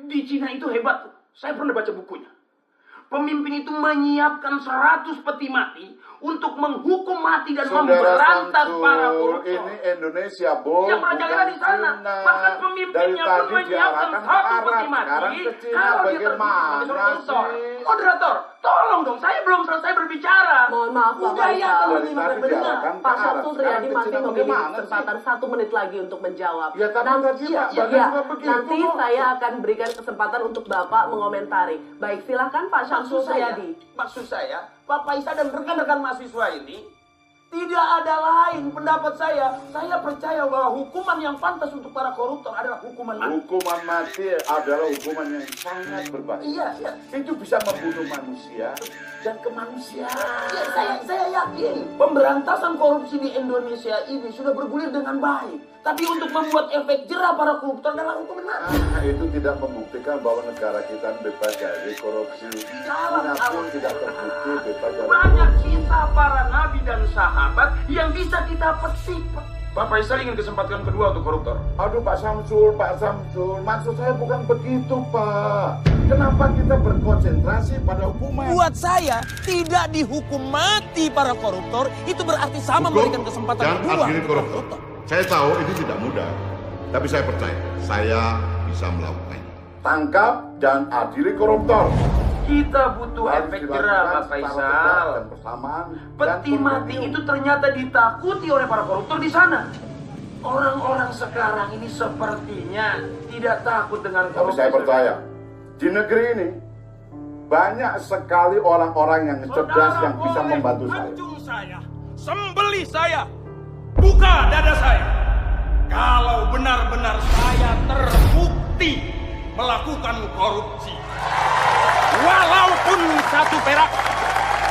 Di Cina itu hebat. Saya pernah baca bukunya. Pemimpin itu menyiapkan 100 peti mati untuk menghukum mati dan memberantas para koruptor. Ini Indonesia, Bu. Yang merajalela di sana. Bahkan pemimpinnya pun menyiapkan 1 peti mati. Kalau dia terbukti koruptor. Moderator, tolong dong. Saya belum selesai berbicara. Mohon maaf, Pak Faisal. Pak Syamsul Riyadi masih memiliki kesempatan 1 menit lagi untuk menjawab. Nanti saya akan berikan kesempatan untuk Bapak mengomentari. Baik, silakan Pak Syamsul Riyadi. Maksud saya, Pak Faisal dan rekan-rekan mahasiswa ini tidak ada lain pendapat saya. Saya percaya bahwa hukuman yang pantas untuk para koruptor adalah hukuman mati. Hukuman mati adalah hukuman yang sangat berbahaya. Iya. Itu bisa membunuh manusia dan kemanusiaan. Ya, saya yakin pemberantasan korupsi di Indonesia ini sudah bergulir dengan baik. Tapi untuk membuat efek jerah para koruptor adalah hukuman mati. Itu tidak membuktikan bahwa negara kita bebas dari korupsi. Manapun tidak terbukti bebas dari banyak kisah para nabi dan sahabat yang bisa kita petik. Pak Faisal ingin kesempatan kedua untuk koruptor. Aduh Pak Syamsul, maksud saya bukan begitu Pak. Kenapa kita berkonsentrasi pada hukuman? Buat saya, tidak dihukum mati para koruptor, itu berarti sama memberikan kesempatan kedua adili koruptor. Saya tahu itu tidak mudah, tapi saya percaya saya bisa melakukannya. Tangkap dan adili koruptor. Kita butuh efek jerah, Pak Faisal. Peti mati itu ternyata ditakuti oleh para koruptor di sana. Orang-orang sekarang ini sepertinya tidak takut dengan korupsi. Tapi saya percaya, di negeri ini banyak sekali orang-orang yang cerdas yang bisa membantu saya. Pancung saya, sembelih saya, buka dada saya. Kalau benar-benar saya terbukti melakukan korupsi, walaupun 1 perak,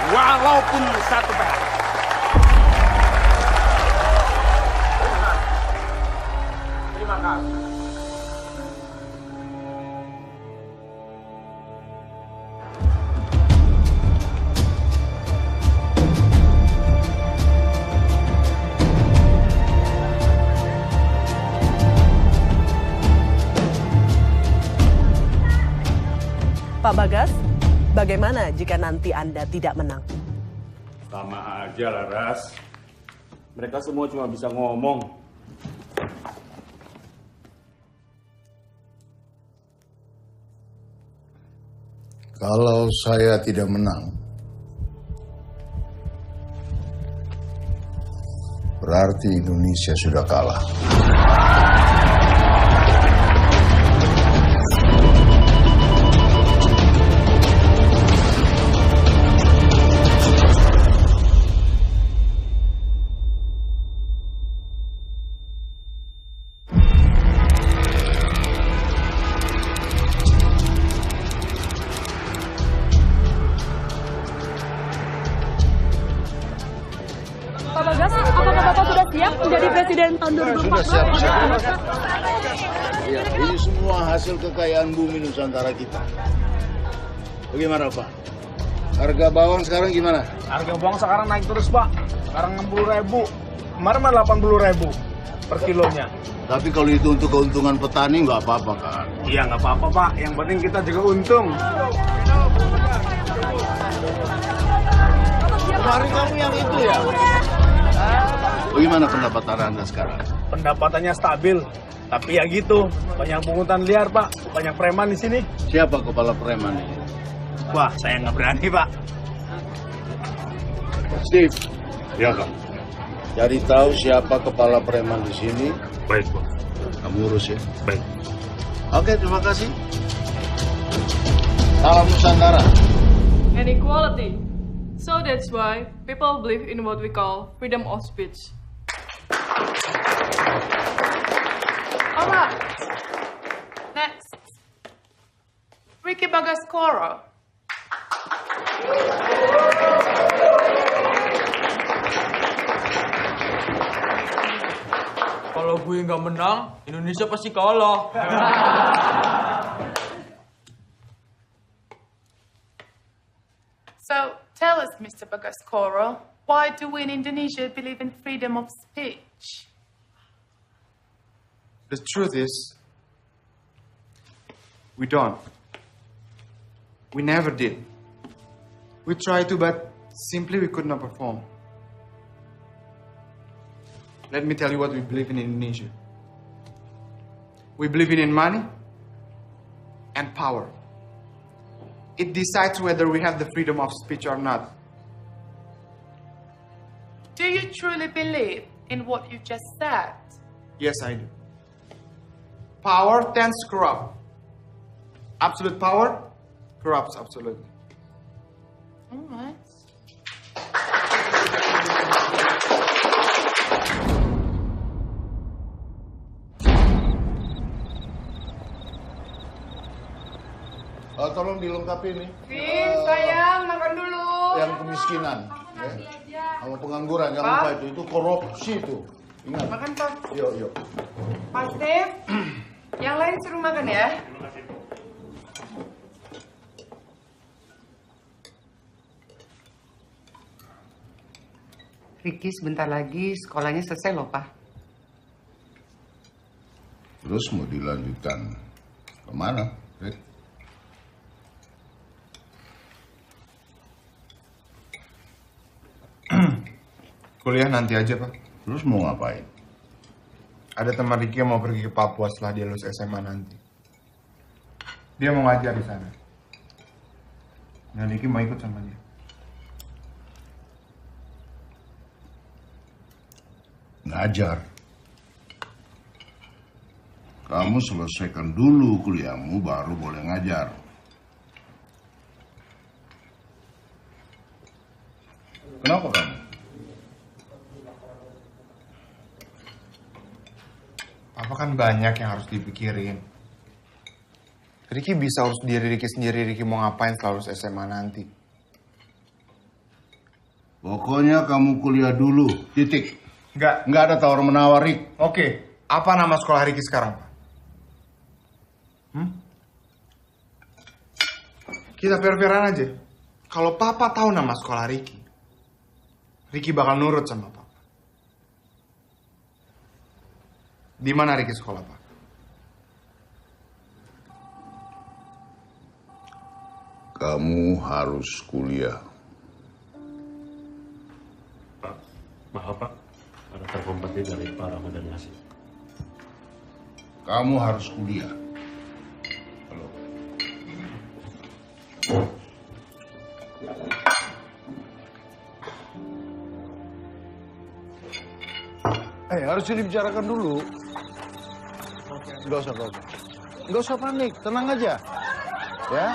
walaupun 1 perak. Terima kasih. Pak Bagas, bagaimana jika nanti Anda tidak menang? Sama aja lah, Ras. Mereka semua cuma bisa ngomong. Kalau saya tidak menang, berarti Indonesia sudah kalah. Pak Bagas, apakah Bapak sudah siap menjadi presiden tahun 2024? Sudah siap. Ya, ini semua hasil kekayaan bumi Nusantara kita. Bagaimana Pak? Harga bawang sekarang gimana? Harga bawang sekarang naik terus, Pak. Sekarang 60.000. Kemarin mah 80.000 per kilonya. Tapi kalau itu untuk keuntungan petani nggak apa-apa kan? Iya, nggak apa-apa, Pak. Yang penting kita juga untung. Kemarin kamu yang itu ya? Bagaimana pendapatan Anda sekarang? Pendapatannya stabil. Tapi ya gitu, banyak pungutan liar, Pak. Banyak preman di sini. Siapa kepala preman ini? Wah, saya nggak berani, Pak. Steve, Ya, Pak. cari tahu siapa kepala preman di sini. Baik, Pak. Kamu urus ya. Baik. Oke, terima kasih. Salam Nusantara. And equality. So that's why people believe in what we call freedom of speech. Alright. Next. Ricky Bagascoro. Kalau gue nggak menang, Indonesia pasti kalah. So tell us, Mr. Bagascoro, why do we in Indonesia believe in freedom of speech? The truth is, We don't. We never did. We tried to, but simply we could not perform. Let me tell you what we believe in Indonesia. We believe in money and power. It decides whether we have the freedom of speech or not. Do you truly believe in what you just said? Yes, I do. Power tends to corrupt. Absolute power corrupts absolutely. All right. Tolong dilengkapi nih. Vin, sayang, makan dulu. Yang kemiskinan, sama pengangguran, jangan lupa itu korupsi itu. Ingat. Makan, Pak. Yuk. Pak Steve, yang lain suruh makan ya. Ricky sebentar lagi sekolahnya selesai loh, Pak. Terus mau dilanjutkan kemana, Rick? Kuliah nanti aja, Pak. Terus mau ngapain? Ada teman Ricky yang mau pergi ke Papua setelah dia lulus SMA nanti. Dia mau ngajar di sana. Dan Ricky mau ikut sama dia. Ngajar. Kamu selesaikan dulu kuliahmu baru boleh ngajar. Kenapa kamu? Apa kan banyak yang harus dipikirin. Ricky bisa urus diri Ricky sendiri. Ricky mau ngapain setelah lulus SMA nanti. Pokoknya kamu kuliah dulu, titik. Nggak ada tawar-menawar, Rick. Oke, apa nama sekolah Ricky sekarang, Pak? Kita fair-fairan aja. Kalau Papa tahu nama sekolah Ricky, Ricky bakal nurut sama Papa. Di mana Ricky sekolah, Pak? Kamu harus kuliah. Pak, maaf Pak, ada telepon penting dari Pak Ramadan Nasib. Kamu harus kuliah. Halo. Harus dibicarakan dulu. Nggak usah panik, tenang aja. Ya.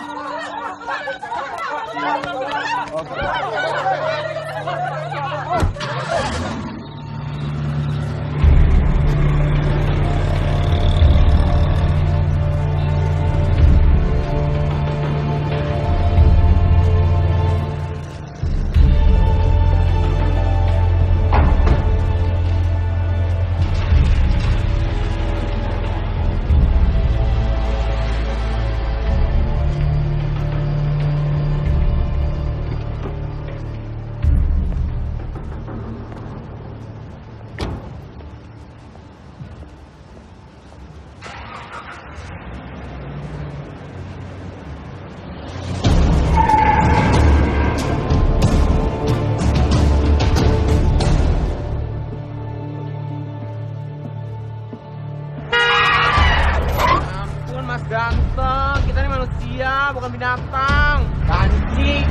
Ganteng, kita ini manusia, bukan binatang. Anjing.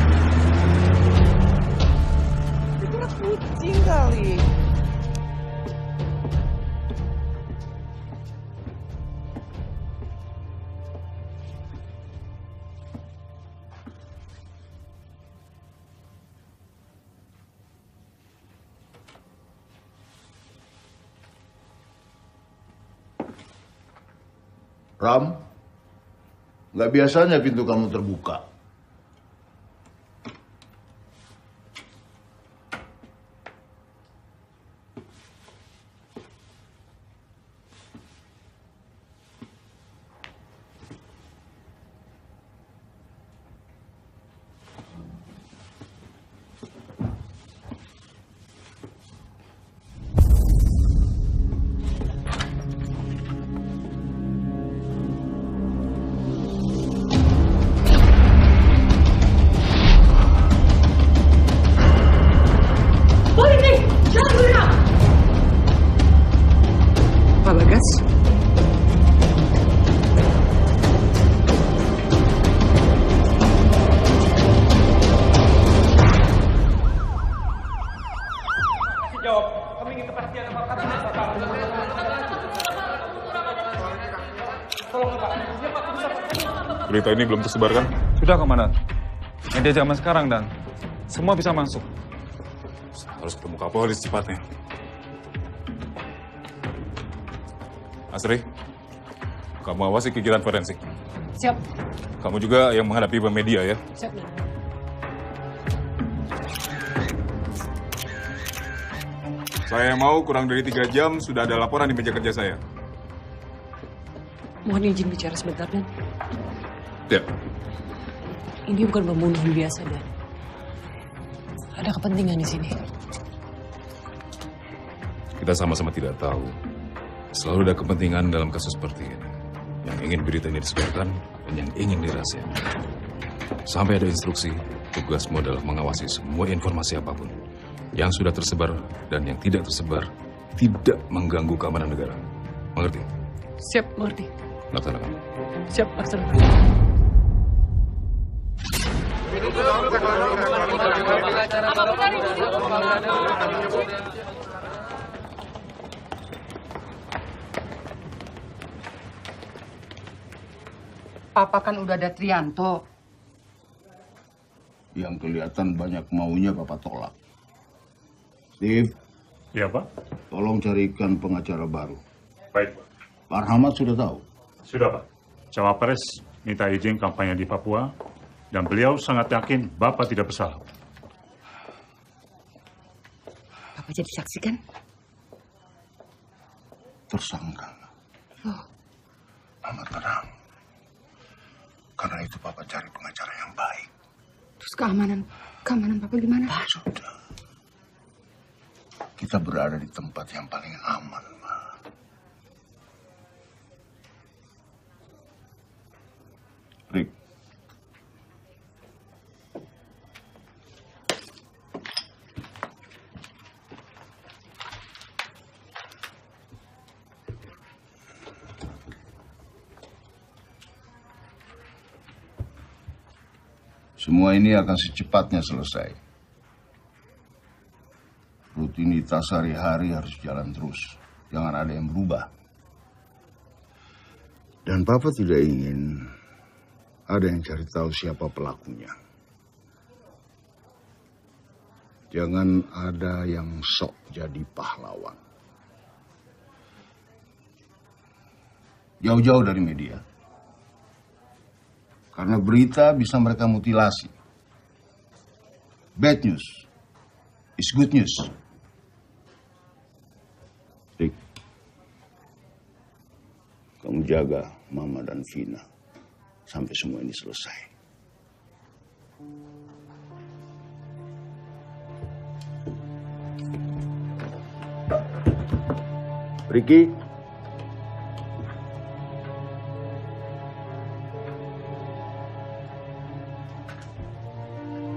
Itu kan kucing kali. Ram, nggak biasanya pintu kamu terbuka. berita ini belum tersebar kan? Sudah, Komandan. Media zaman sekarang, Dan. Semua bisa masuk. Harus ketemu Kapolri secepatnya. Asri, kamu awasi kegiatan forensik. Siap. Kamu juga yang menghadapi media ya. Siap, Dan. Saya mau kurang dari 3 jam sudah ada laporan di meja kerja saya. Mohon izin bicara sebentar, Dan. Ya. Ini bukan pembunuhan biasa, Dan. Ada kepentingan di sini. Kita sama-sama tidak tahu. Selalu ada kepentingan dalam kasus seperti ini. Yang ingin berita ini disebarkan dan yang ingin dirahasiakan. Sampai ada instruksi, tugasmu adalah mengawasi semua informasi apapun. Yang sudah tersebar dan yang tidak tersebar tidak mengganggu keamanan negara. Mengerti? Siap, mengerti. Laksanakan. Siap, laksanakan. Papa kan udah ada Trianto. Yang kelihatan banyak maunya Papa tolak. Steve. Iya, Pak. Tolong carikan pengacara baru. Baik, Pak. Pak Rahmat sudah tahu? Sudah, Pak. Cawapres minta izin kampanye di Papua, dan beliau sangat yakin Bapak tidak bersalah. Papa jadi saksi kan? Tersangka. Oh. Mama tenang. Karena itu Papa cari pengacara yang baik. Terus keamanan Papa gimana? Sudah. Kita berada di tempat yang paling aman, Ma. Rick. Semua ini akan secepatnya selesai. Rutinitas sehari-hari harus jalan terus. Jangan ada yang berubah. Dan Papa tidak ingin ada yang cari tahu siapa pelakunya. Jangan ada yang sok jadi pahlawan. Jauh-jauh dari media. Karena berita bisa mereka mutilasi. Bad news is good news. Rick, kamu jaga Mama dan Vina sampai semua ini selesai. Ricky.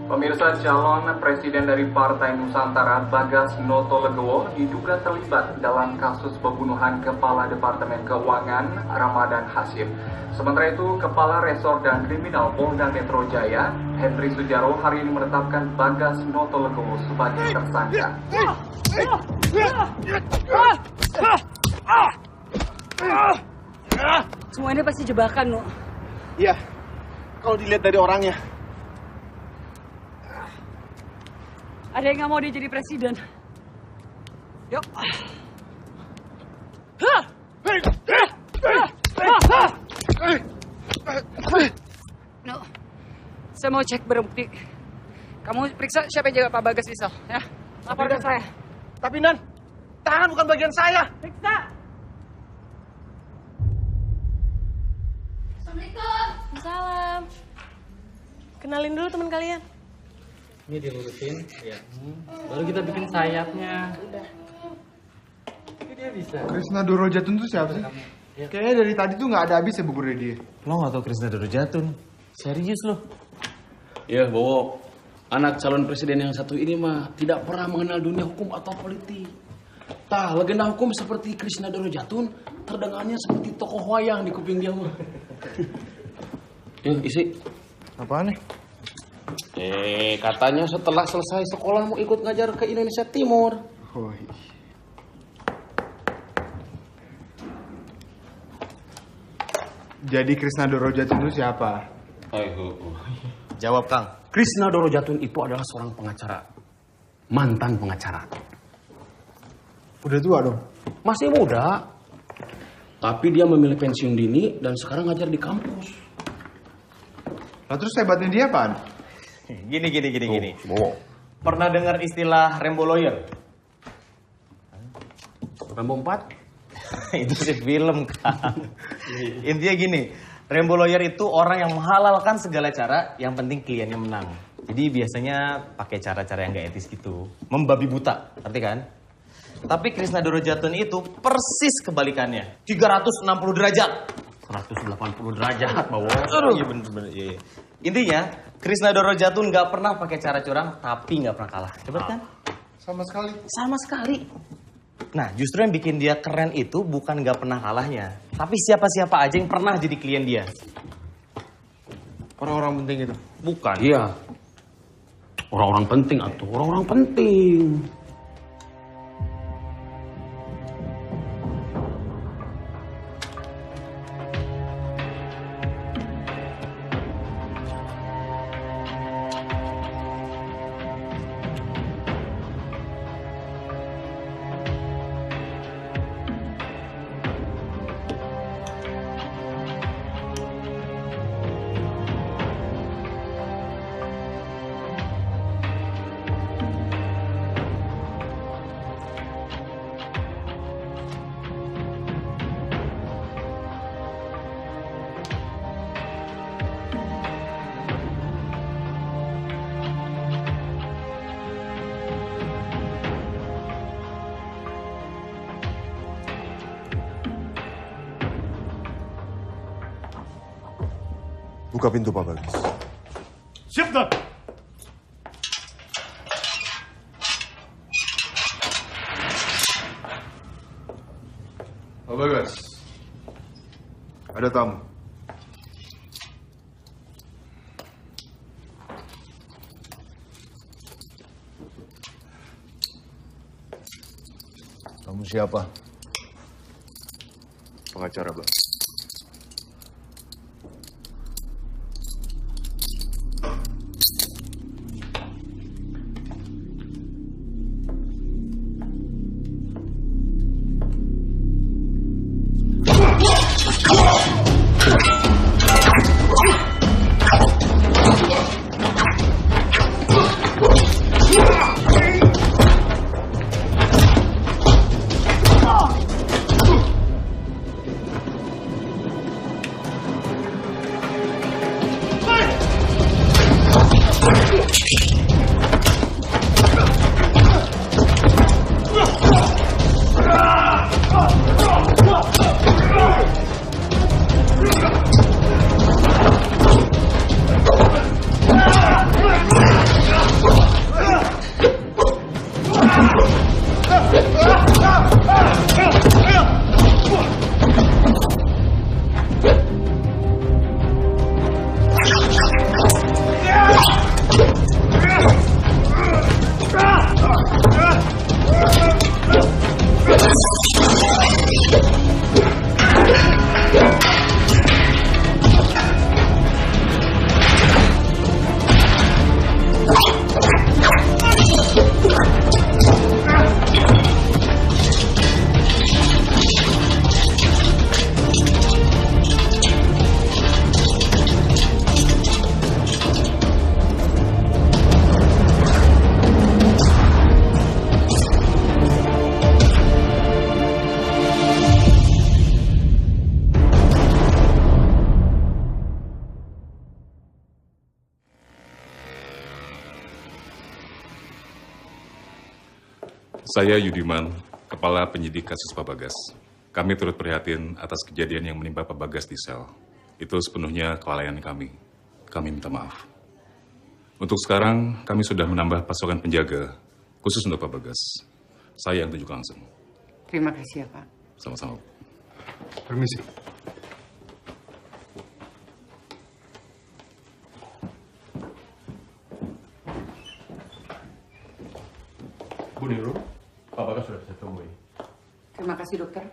Pemirsa, calon presiden dari Partai Nusantara Bagas Notolegowo diduga terlibat dalam kasus pembunuhan Kepala Departemen Keuangan Ramadan Hasyim. Sementara itu, Kepala Resor dan Kriminal Polda Metro Jaya, Henry Sujaro, hari ini menetapkan Bagas Notolegowo sebagai tersangka. Semua ini pasti jebakan, No. Iya, kalau dilihat dari orangnya. Ada yang nggak mau dia jadi presiden. Yuk. No. Saya mau cek bukti. Kamu periksa siapa yang jaga Pak Bagas Rizal, ya? Lapor ke saya. Tapi Nan, tangan bukan bagian saya. Periksa. Assalamualaikum. Salam. Kenalin dulu teman kalian. Ini dilurusin, ya. Baru kita bikin sayapnya. Udah. Ini dia bisa. Krisna Dorojatun itu siapa sih? Kayaknya dari tadi tuh nggak ada habis ya buku dia. Lo nggak tahu Krisna Dorojatun? Serius lo? Ya, Bowo. Anak calon presiden yang satu ini mah tidak pernah mengenal dunia hukum atau politik. Tah, legenda hukum seperti Krisna Dorojatun terdengarnya seperti tokoh wayang di kuping dia mah. Yuk, isi. Apaan nih? Katanya setelah selesai sekolah mau ikut ngajar ke Indonesia Timur. Oh, jadi Krisna Dorojatun itu siapa? Jawab, Kang. Krisna Dorojatun itu adalah seorang pengacara. Mantan pengacara. Udah tua dong? Masih muda. Tapi dia memilih pensiun dini dan sekarang ngajar di kampus. Lah terus hebatnya dia apaan? Gini. Pernah dengar istilah Rambo Lawyer? Rambo 4? Itu sih film, Kang. Intinya gini, Rambo Lawyer itu orang yang menghalalkan segala cara, yang penting kliennya menang. Jadi biasanya pakai cara-cara yang gak etis gitu. Membabi buta, ngerti kan? Tapi Krisna Dorojatun itu persis kebalikannya. 360 derajat. 180 derajat, Bawo. Iya bener. Iya. Intinya, Krisna Dorojatun gak pernah pakai cara curang, tapi gak pernah kalah. Hebat kan? Sama sekali. Sama sekali. Nah, justru yang bikin dia keren itu bukan gak pernah kalahnya. Tapi siapa-siapa aja yang pernah jadi klien dia. Orang-orang penting itu? Bukan. Iya. Orang-orang penting atuh, orang-orang penting. Buka pintu, Pak Bagas. Siap, Don. Pak Bagas, ada tamu. Kamu siapa? Pengacara, Bang. Saya Yudiman, Kepala Penyidik Kasus Pak Bagas. Kami turut prihatin atas kejadian yang menimpa Pak Bagas di sel. Itu sepenuhnya kelalaian kami. Kami minta maaf. Untuk sekarang, kami sudah menambah pasokan penjaga, khusus untuk Pak Bagas. Saya yang tunjuk langsung. Terima kasih ya, Pak. Sama-sama. Permisi. Bu Niru, Pak Bagas sudah bisa temui. Terima kasih, dokter.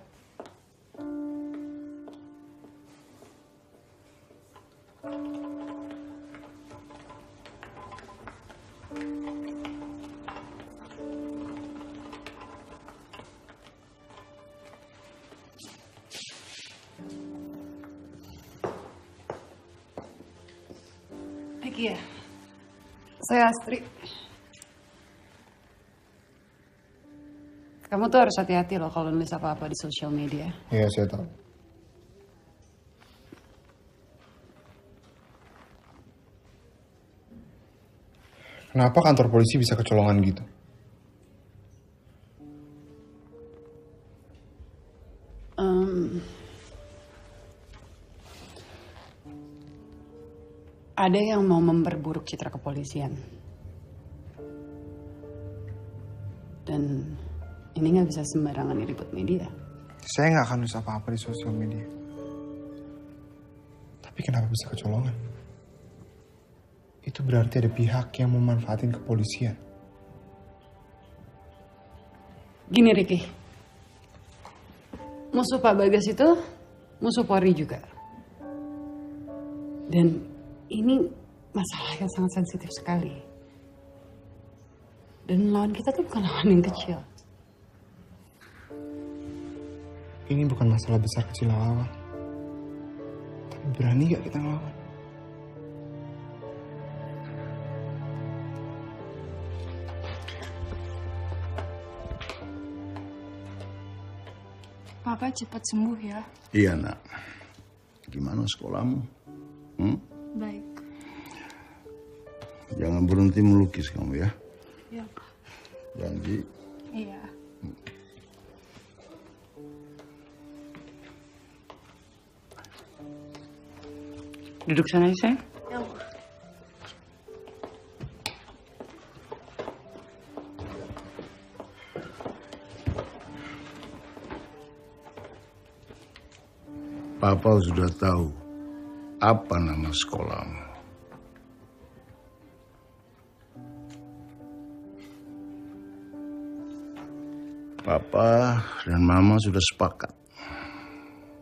Ricky ya? Saya Astri. Kamu tuh harus hati-hati loh kalau nulis apa-apa di sosial media. Iya, saya tahu. Kenapa kantor polisi bisa kecolongan gitu? Ada yang mau memperburuk citra kepolisian. Dan ini nggak bisa sembarangan diliput media. Saya nggak akan nulis apa-apa di sosial media. Tapi kenapa bisa kecolongan? Itu berarti ada pihak yang memanfaatin kepolisian. Gini Ricky, musuh Pak Bagas itu musuh Polri juga. Dan ini masalah yang sangat sensitif sekali. Dan lawan kita tuh bukan lawan yang kecil. Ini bukan masalah besar kecil lawan. Tapi berani gak kita ngelawan? Papa cepat sembuh ya. Iya nak. Gimana sekolahmu? Baik. Jangan berhenti melukis kamu ya. Iya Pak. Janji. Iya. Duduk sana ya sayang. Ya. Papa sudah tahu apa nama sekolahmu. Papa dan Mama sudah sepakat.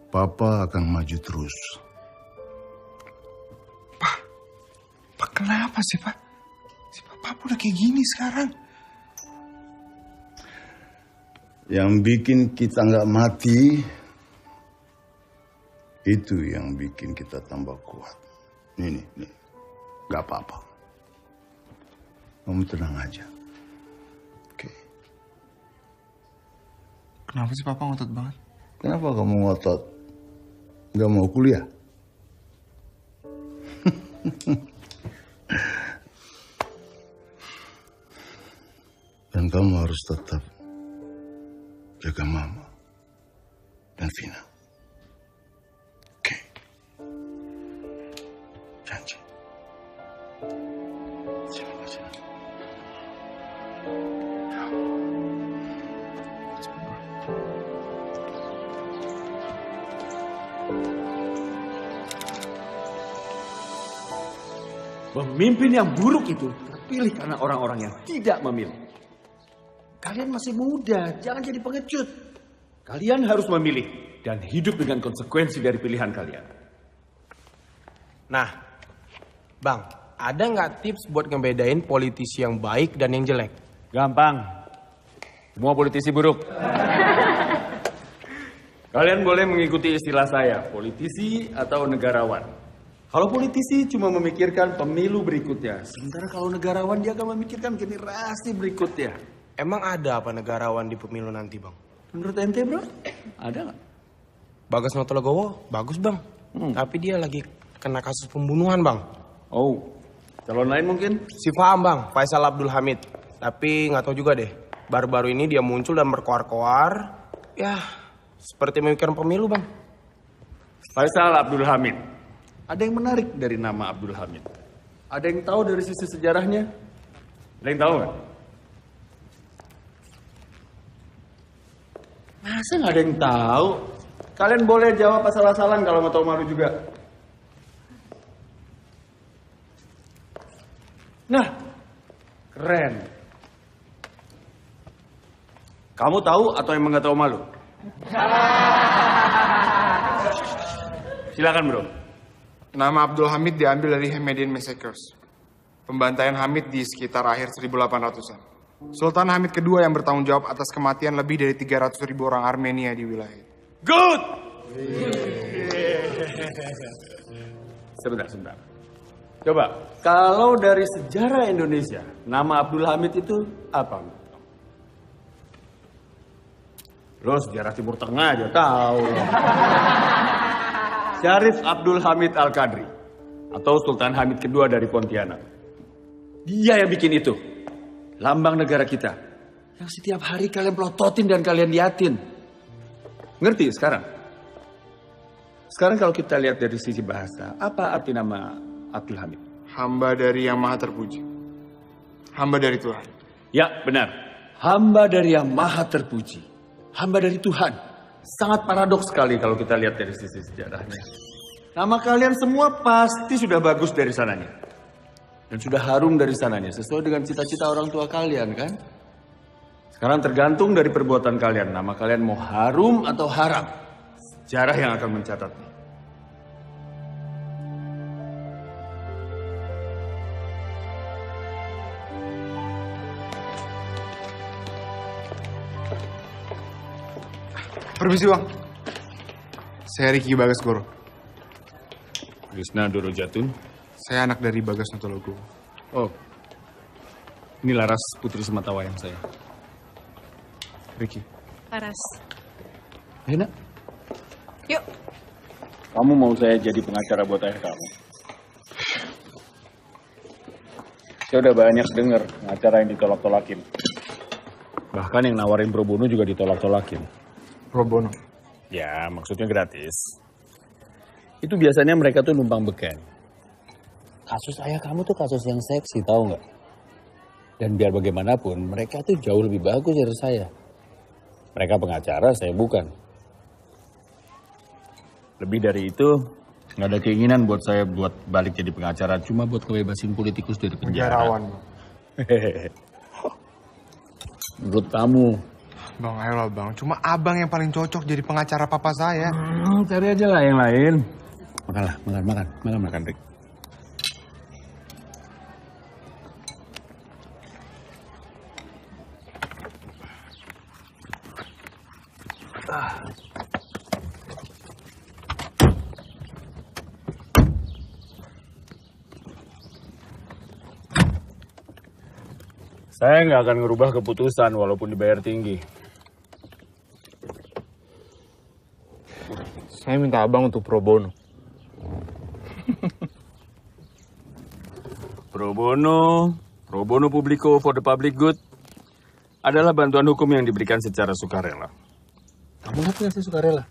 Papa akan maju terus. Pak, kenapa sih Pak? Si Papa udah kayak gini sekarang. Yang bikin kita nggak mati, itu yang bikin kita tambah kuat. Nih, nggak apa-apa. Kamu tenang aja. Oke. Kenapa sih Papa ngotot banget? Kenapa kamu ngotot? Nggak mau kuliah? Dan kamu harus tetap jaga Mama dan Vina. Oke. Janji. Terima kasih. Pemimpin yang buruk itu terpilih karena orang-orang yang tidak memilih. Kalian masih muda, jangan jadi pengecut. Kalian harus memilih dan hidup dengan konsekuensi dari pilihan kalian. Nah, Bang, ada nggak tips buat ngebedain politisi yang baik dan yang jelek? Gampang. Semua politisi buruk. Kalian boleh mengikuti istilah saya, politisi atau negarawan. Kalau politisi cuma memikirkan pemilu berikutnya, sementara kalau negarawan dia akan memikirkan generasi berikutnya. Emang ada apa negarawan di pemilu nanti, Bang? Menurut ente, bro? Ada nggak? Bagas Notolegowo bagus, Bang. Tapi dia lagi kena kasus pembunuhan, Bang. Oh, calon lain mungkin? Si Faham, Bang, Faisal Abdul Hamid. Tapi nggak tahu juga deh. Baru-baru ini dia muncul dan berkoar-koar. Ya, seperti memikirkan pemilu, Bang. Faisal Abdul Hamid. Ada yang menarik dari nama Abdul Hamid? Ada yang tahu dari sisi sejarahnya? Ada yang tahu nggak? Masa nggak ada yang tahu? Kalian boleh jawab asal-asalan kalau mau tahu malu juga. Nah, keren. Kamu tahu atau emang nggak tahu malu? Silakan bro. Nama Abdul Hamid diambil dari Hamidian Massacres. Pembantaian Hamid di sekitar akhir 1800-an. Sultan Hamid kedua yang bertanggung jawab atas kematian lebih dari 300.000 orang Armenia di wilayah itu. Good! Sebentar. Coba, kalau dari sejarah Indonesia, nama Abdul Hamid itu apa? Lo sejarah Timur Tengah aja tahu. Syarif Abdul Hamid Al-Qadri atau Sultan Hamid kedua dari Pontianak. Dia yang bikin itu. Lambang negara kita. Yang setiap hari kalian pelototin dan kalian liatin. Ngerti sekarang? Sekarang kalau kita lihat dari sisi bahasa, apa arti nama Abdul Hamid? Hamba dari Yang Maha Terpuji. Hamba dari Tuhan. Ya, benar. Hamba dari Yang Maha Terpuji. Hamba dari Tuhan. Sangat paradoks sekali kalau kita lihat dari sisi sejarahnya. Nama kalian semua pasti sudah bagus dari sananya. Dan sudah harum dari sananya, sesuai dengan cita-cita orang tua kalian, kan? Sekarang tergantung dari perbuatan kalian. Nama kalian mau harum atau haram. Sejarah yang akan mencatatnya. Permisi Bang. Saya Riki Bagasgoro. Krishna Dorojatun. Saya anak dari Bagas Notologo. Oh, ini Laras, putri sematawayang saya. Riki. Laras. Enak. Yuk. Kamu mau saya jadi pengacara buat ayah kamu? Saya udah banyak dengar pengacara yang ditolak-tolakin. Bahkan yang nawarin pro bono juga ditolak-tolakin. Pro bono? Ya, maksudnya gratis. Itu biasanya mereka tuh numpang beken. Kasus ayah kamu tuh kasus yang seksi, tahu nggak? Dan biar bagaimanapun, mereka tuh jauh lebih bagus dari saya. Mereka pengacara, saya bukan. Lebih dari itu, nggak ada keinginan buat saya buat balik jadi pengacara, cuma buat kebebasin politikus dari penjara. Penjarawan. Menurut kamu? Bang, ayolah Bang. Cuma abang yang paling cocok jadi pengacara papa saya. Cari aja lah yang lain. Makan, Rick. Saya nggak akan ngerubah keputusan walaupun dibayar tinggi. Saya minta abang untuk pro bono. Pro bono publico for the public good adalah bantuan hukum yang diberikan secara sukarela. Kamu ngerti nggak sih sukarela?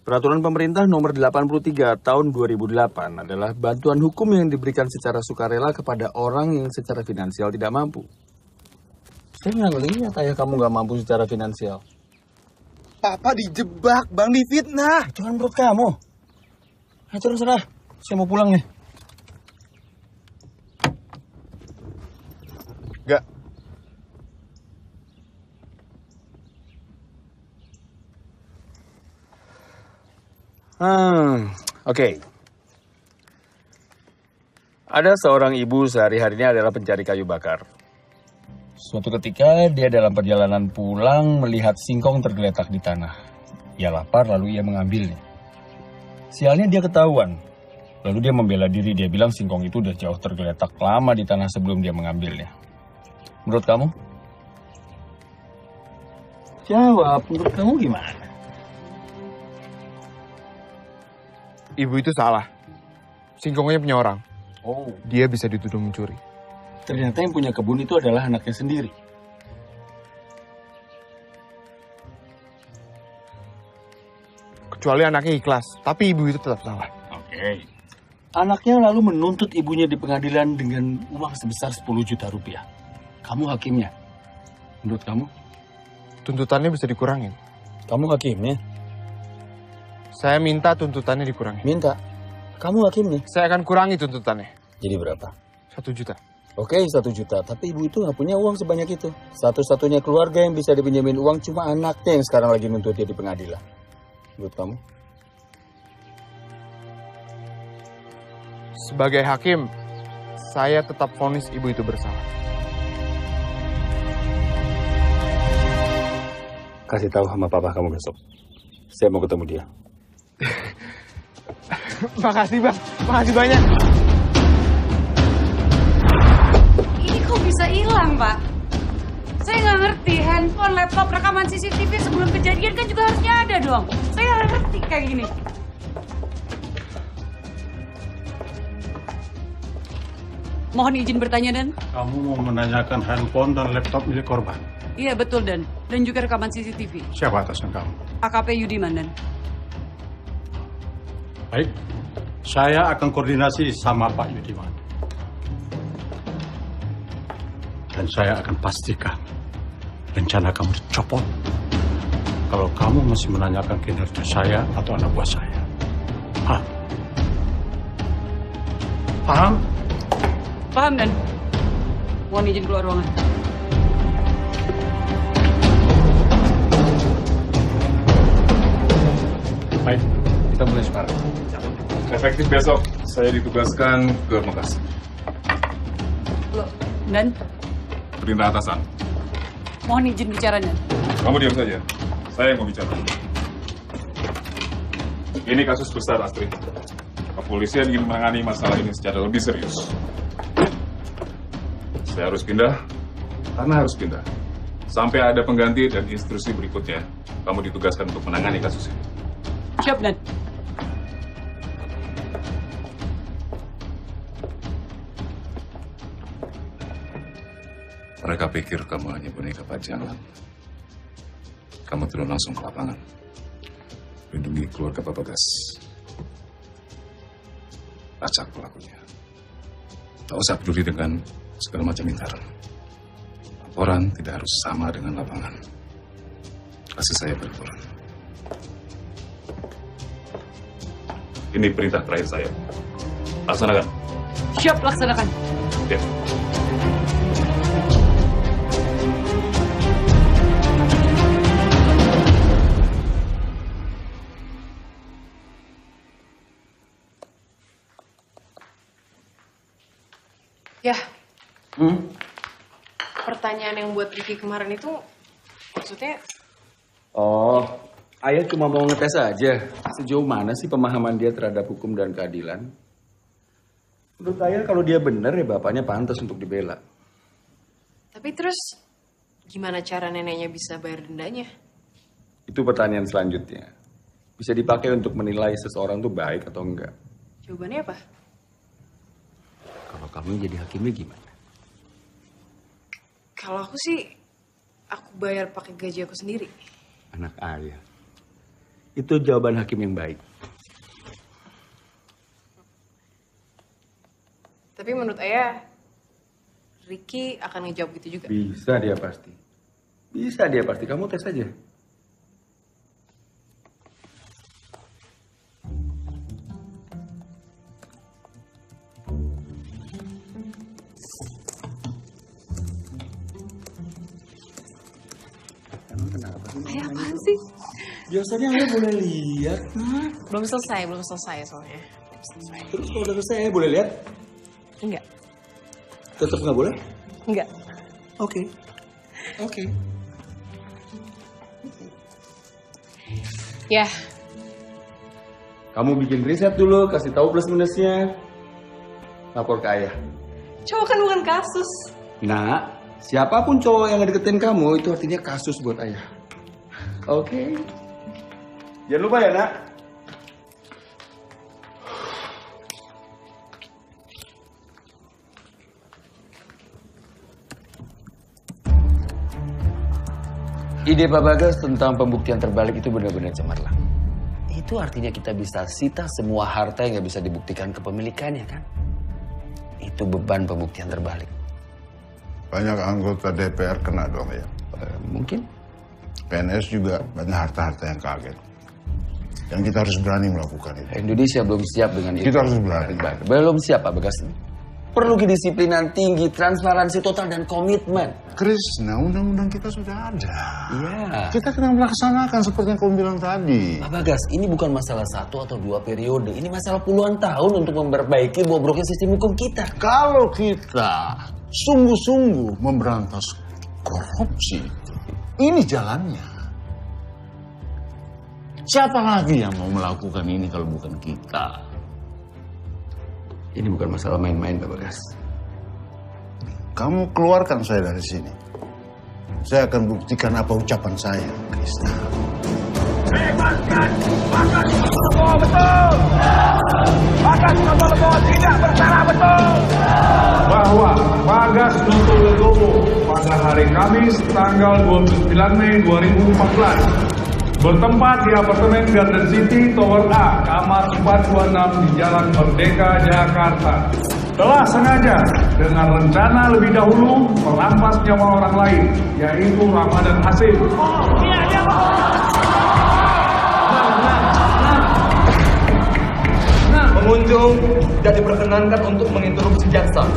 Peraturan pemerintah nomor 83 tahun 2008 adalah bantuan hukum yang diberikan secara sukarela kepada orang yang secara finansial tidak mampu. Saya nggak ngelihat ayah kamu nggak mampu secara finansial. Papa dijebak, Bang, difitnah. Itu kan menurut kamu. Terserah, saya mau pulang nih. Gak. Oke. Ada seorang ibu sehari-harinya adalah pencari kayu bakar. Suatu ketika dia dalam perjalanan pulang melihat singkong tergeletak di tanah. Ia lapar lalu ia mengambilnya. Sialnya dia ketahuan. Lalu dia membela diri, dia bilang singkong itu udah jauh tergeletak lama di tanah sebelum dia mengambilnya. Menurut kamu? Jawab, menurut kamu gimana? Ibu itu salah. Singkongnya punya orang. Oh. Dia bisa dituduh mencuri. Ternyata yang punya kebun itu adalah anaknya sendiri. Kecuali anaknya ikhlas, tapi ibu itu tetap salah. Oke. Anaknya lalu menuntut ibunya di pengadilan dengan uang sebesar 10 juta rupiah. Kamu hakimnya. Menurut kamu? Tuntutannya bisa dikurangin. Kamu hakimnya? Saya minta tuntutannya dikurangi. Minta? Kamu hakimnya? Saya akan kurangi tuntutannya. Jadi berapa? 1 juta. Oke, 1 juta. Tapi ibu itu nggak punya uang sebanyak itu. Satu-satunya keluarga yang bisa dipinjemin uang cuma anaknya yang sekarang lagi nuntut dia di pengadilan. Menurut kamu? Sebagai hakim, saya tetap vonis ibu itu bersalah. Kasih tahu sama papa kamu besok. Saya mau ketemu dia. Makasih bang, makasih banyak. Ini kok bisa hilang, Pak? Saya nggak ngerti, handphone, laptop, rekaman CCTV sebelum kejadian kan juga harusnya ada dong. Saya nggak ngerti kayak gini. Mohon izin bertanya, Dan. Kamu mau menanyakan handphone dan laptop milik korban? Iya, betul, Dan. Dan juga rekaman CCTV. Siapa atasan kamu? AKP Yudiman, Dan. Baik, saya akan koordinasi sama Pak Yudiman. Dan saya akan pastikan rencana kamu dicopot kalau kamu masih menanyakan kinerja saya atau anak buah saya. Paham? Paham? Paham, Dan. Mohon izin keluar ruangan. Baik, kita mulai sekarang. Efektif besok, saya ditugaskan ke Makassar. Loh, Dan. Perintah atasan. Mohon izin bicara, Dan. Kamu diam saja. Saya yang mau bicara. Ini kasus besar, Astrid. Kepolisian ingin menangani masalah ini secara lebih serius. Saya harus pindah, karena harus pindah. Sampai ada pengganti dan instruksi berikutnya, kamu ditugaskan untuk menangani kasus ini. Siap, Dan. Mereka pikir kamu hanya boneka pajangan. Kamu turun langsung ke lapangan. Lindungi keluarga Pak Bagas. Acak pelakunya. Tak usah peduli dengan segala macam intar. Laporan tidak harus sama dengan lapangan. Kasih saya berlaporan. Ini perintah terakhir saya. Laksanakan. Siap, laksanakan. Ya. Ya. Pertanyaan yang buat Ricky kemarin itu maksudnya Oh, Ayah cuma mau ngetes aja. Sejauh mana sih pemahaman dia terhadap hukum dan keadilan? Menurut Ayah kalau dia benar ya bapaknya pantas untuk dibela. tapi terus gimana cara neneknya bisa bayar dendanya? Itu pertanyaan selanjutnya. Bisa dipakai untuk menilai seseorang tuh baik atau enggak. Jawabannya apa? Kalau kamu jadi hakimnya gimana? Kalau aku sih aku bayar pakai gaji aku sendiri. Anak Ayah. Itu jawaban hakim yang baik. Tapi menurut Ayah, Ricky akan ngejawab gitu juga. Bisa dia pasti. Bisa dia pasti. Kamu tes aja. Ayah apaan sih? Biasanya Ayah boleh lihat, nah. Belum selesai soalnya. Terus kalau udah selesai Ayah boleh lihat? Enggak. Tetap nggak boleh? Enggak. Oke. Ya. Kamu bikin riset dulu, kasih tahu plus minusnya. Lapor ke Ayah. Cowok kan bukan kasus. Nah, siapapun cowok yang ngedeketin kamu itu artinya kasus buat Ayah. Oke. Jangan lupa ya, Nak. Ide Pak Bagas tentang pembuktian terbalik itu benar-benar cemerlang. Itu artinya kita bisa sita semua harta yang nggak bisa dibuktikan kepemilikannya, kan? Itu beban pembuktian terbalik. Banyak anggota DPR kena dong ya? Mungkin. PNS juga banyak harta-harta yang kaget. Dan kita harus berani melakukan itu. Indonesia belum siap dengan itu. Kita harus berani. Belum siap Pak Bagas. Perlu kedisiplinan tinggi, transparansi total, dan komitmen. Krishna, undang-undang kita sudah ada. Iya. Kita kena melaksanakan seperti yang kamu bilang tadi. Pak Bagas, ini bukan masalah 1 atau 2 periode. Ini masalah puluhan tahun untuk memperbaiki bobroknya sistem hukum kita. Kalau kita sungguh-sungguh memberantas korupsi, ini jalannya. Siapa lagi yang mau melakukan ini kalau bukan kita? Ini bukan masalah main-main, Pak Bagas. Kamu keluarkan saya dari sini. Saya akan buktikan apa ucapan saya, Krishna. Bebaskan Bagas Notologowo, betul! Bagas Notologowo tidak bersalah, betul! Bahwa Bagas Notologowo pada hari Kamis tanggal 29 Mei 2014 bertempat di apartemen Garden City Tower A, kamar 426 di Jalan Merdeka, Jakarta, telah sengaja dengan rencana lebih dahulu merampas nyawa orang lain, yaitu Ramadan Hasim. Pengunjung tidak diperkenankan untuk menginterupsi jaksa.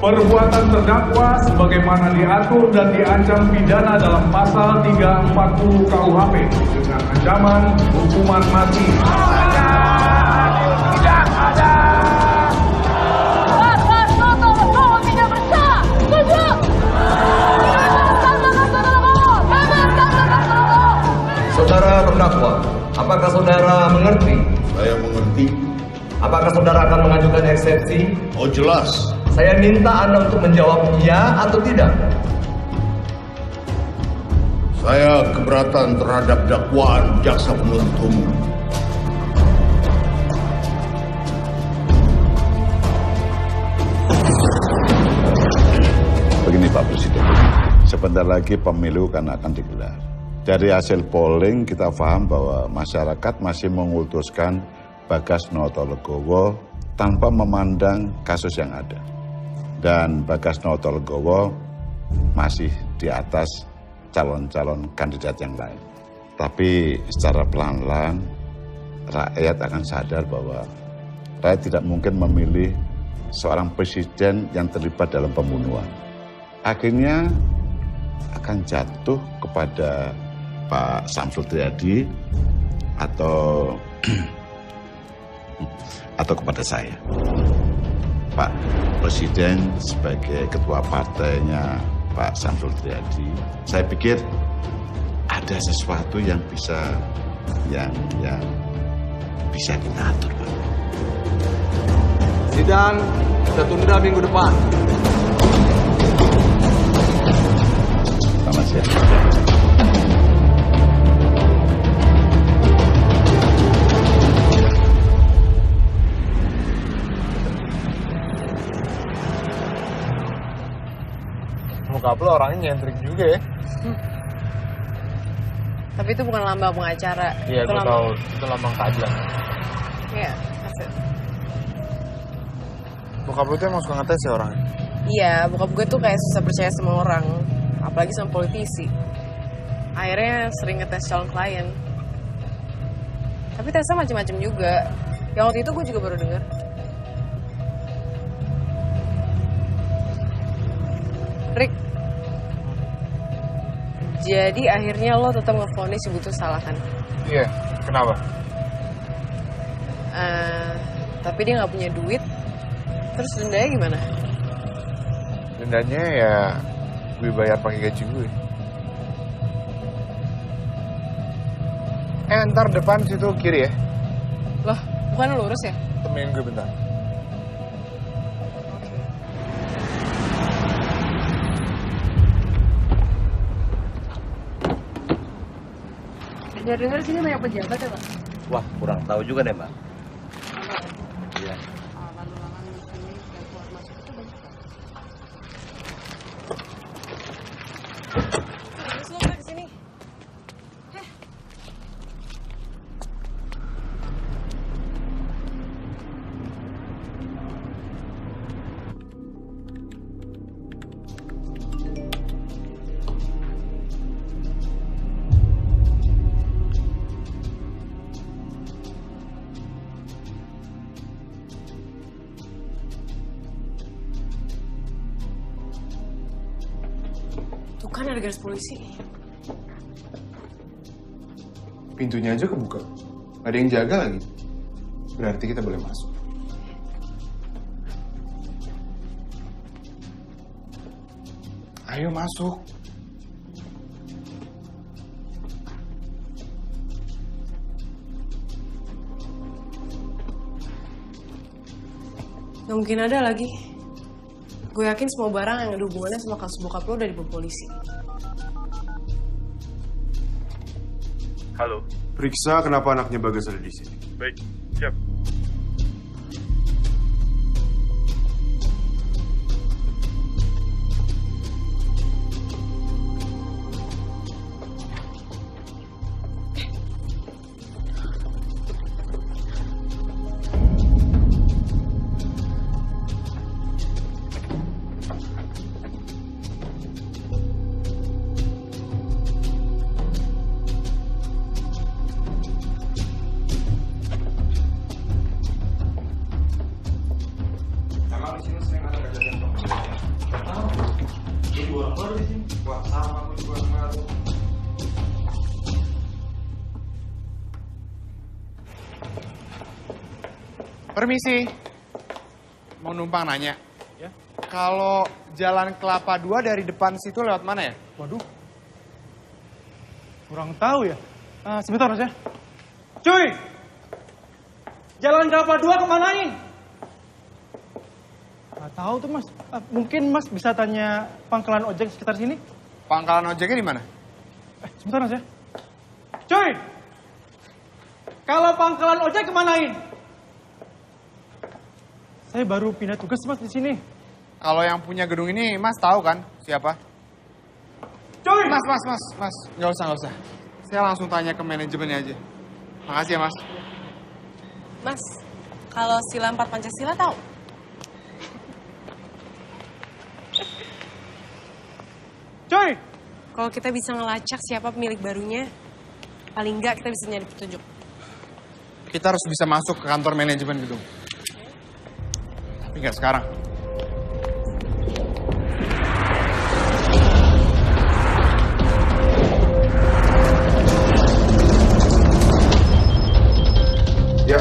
Perbuatan terdakwa sebagaimana diatur dan diancam pidana dalam pasal 340 KUHP dengan ancaman hukuman mati. Tidak ada! Bagas Notologowo tidak bersalah, betul! Saudara terdakwa, apakah saudara mengerti? Saya mengerti. Apakah saudara akan mengajukan eksepsi? Oh jelas. Saya minta Anda untuk menjawab iya atau tidak. Saya keberatan terhadap dakwaan jaksa penuntut umum. Begini Pak Presiden, sebentar lagi pemilu akan digelar. Dari hasil polling kita paham bahwa masyarakat masih mengutuskan Bagas Notologowo tanpa memandang kasus yang ada. Dan Bagas Notologowo masih di atas calon-calon kandidat yang lain. Tapi secara pelan-pelan rakyat akan sadar bahwa rakyat tidak mungkin memilih seorang presiden yang terlibat dalam pembunuhan. Akhirnya akan jatuh kepada Pak Samsul Triadi atau kepada saya. Pak Presiden sebagai ketua partainya Pak Samsul Triadi, saya pikir ada sesuatu yang bisa bisa kita atur, Pak. Sidang kita tunda minggu depan. Selamat siang. Muka lo orangnya nyentrik juga ya. Tapi itu bukan lambang pengacara. Iya, gue tahu. Itu lambang keadilan. Iya, hasil. Bokap lo tuh emang suka ngetes ya orangnya? Iya, bokap gue tuh kayak susah percaya sama orang. Apalagi sama politisi. Akhirnya sering ngetes calon klien. Tapi tesnya macam-macam juga. Yang waktu itu gue juga baru dengar. Rick, jadi akhirnya lo tetap ngevonis ibu tuh salah kan? Iya, kenapa? Tapi dia nggak punya duit, terus dendanya gimana? Dendanya ya gue bayar pakai gaji gue. Ntar depan situ kiri ya. Loh, bukan lurus ya? Temenin gue bentar. Dengar-dengar sini banyak pejabat ya, Pak? Wah, kurang tahu juga deh, Mbak. Iya. Kan ada garis polisi. Pintunya aja kebuka. Ada yang jaga lagi. Berarti kita boleh masuk. Ayo masuk. Nggak mungkin ada lagi. Gue yakin semua barang yang ada hubungannya sama kasus bokap lo udah dibawa polisi. Halo. Periksa kenapa anaknya Bagas ada di sini. Baik, siap. Permisi, mau numpang nanya. Ya. Kalau Jalan Kelapa 2 dari depan situ lewat mana ya? Waduh, kurang tahu ya. Sebentar Mas ya. Cuy, Jalan Kelapa 2 kemanain? Gak tahu tuh Mas. Mungkin Mas bisa tanya pangkalan ojek sekitar sini. Pangkalan ojeknya di mana? Sebentar Mas ya. Cuy, kalau pangkalan ojek kemanain? Saya baru pindah tugas Mas di sini. Kalau yang punya gedung ini Mas tahu kan siapa? Cuy! Mas. Nggak usah. Saya langsung tanya ke manajemennya aja. Makasih ya Mas. Mas, kalau sila 4 Pancasila tahu? Cuy! Kalau kita bisa ngelacak siapa pemilik barunya, paling nggak kita bisa nyari petunjuk. Kita harus bisa masuk ke kantor manajemen gedung. Tapi nggak sekarang. Ya.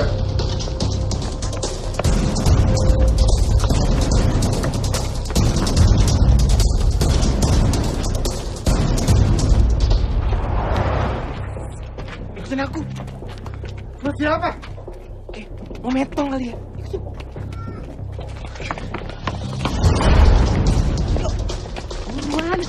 Ikutin aku. Buat siapa? Mau metong kali ya? Ikutin. Buruan.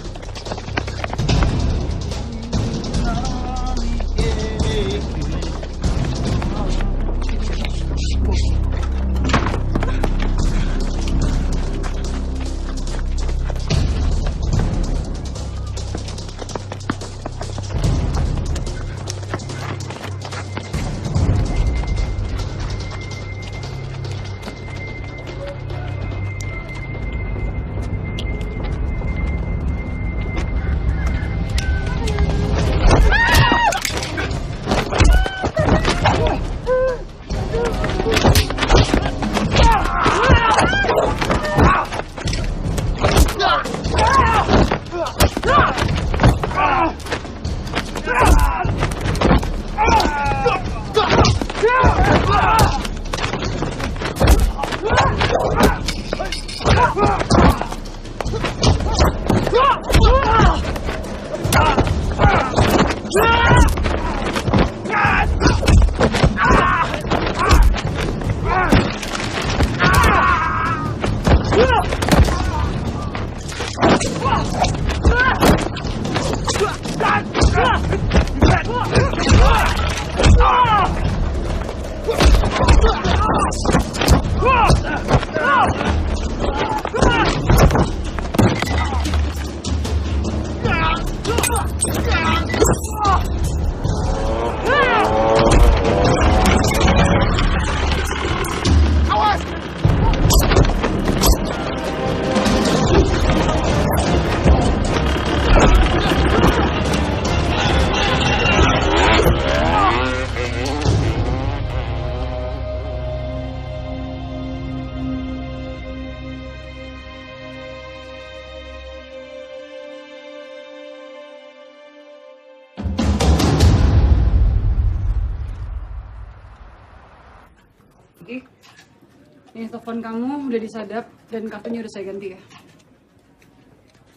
Nih, telepon kamu udah disadap dan kartunya udah saya ganti ya.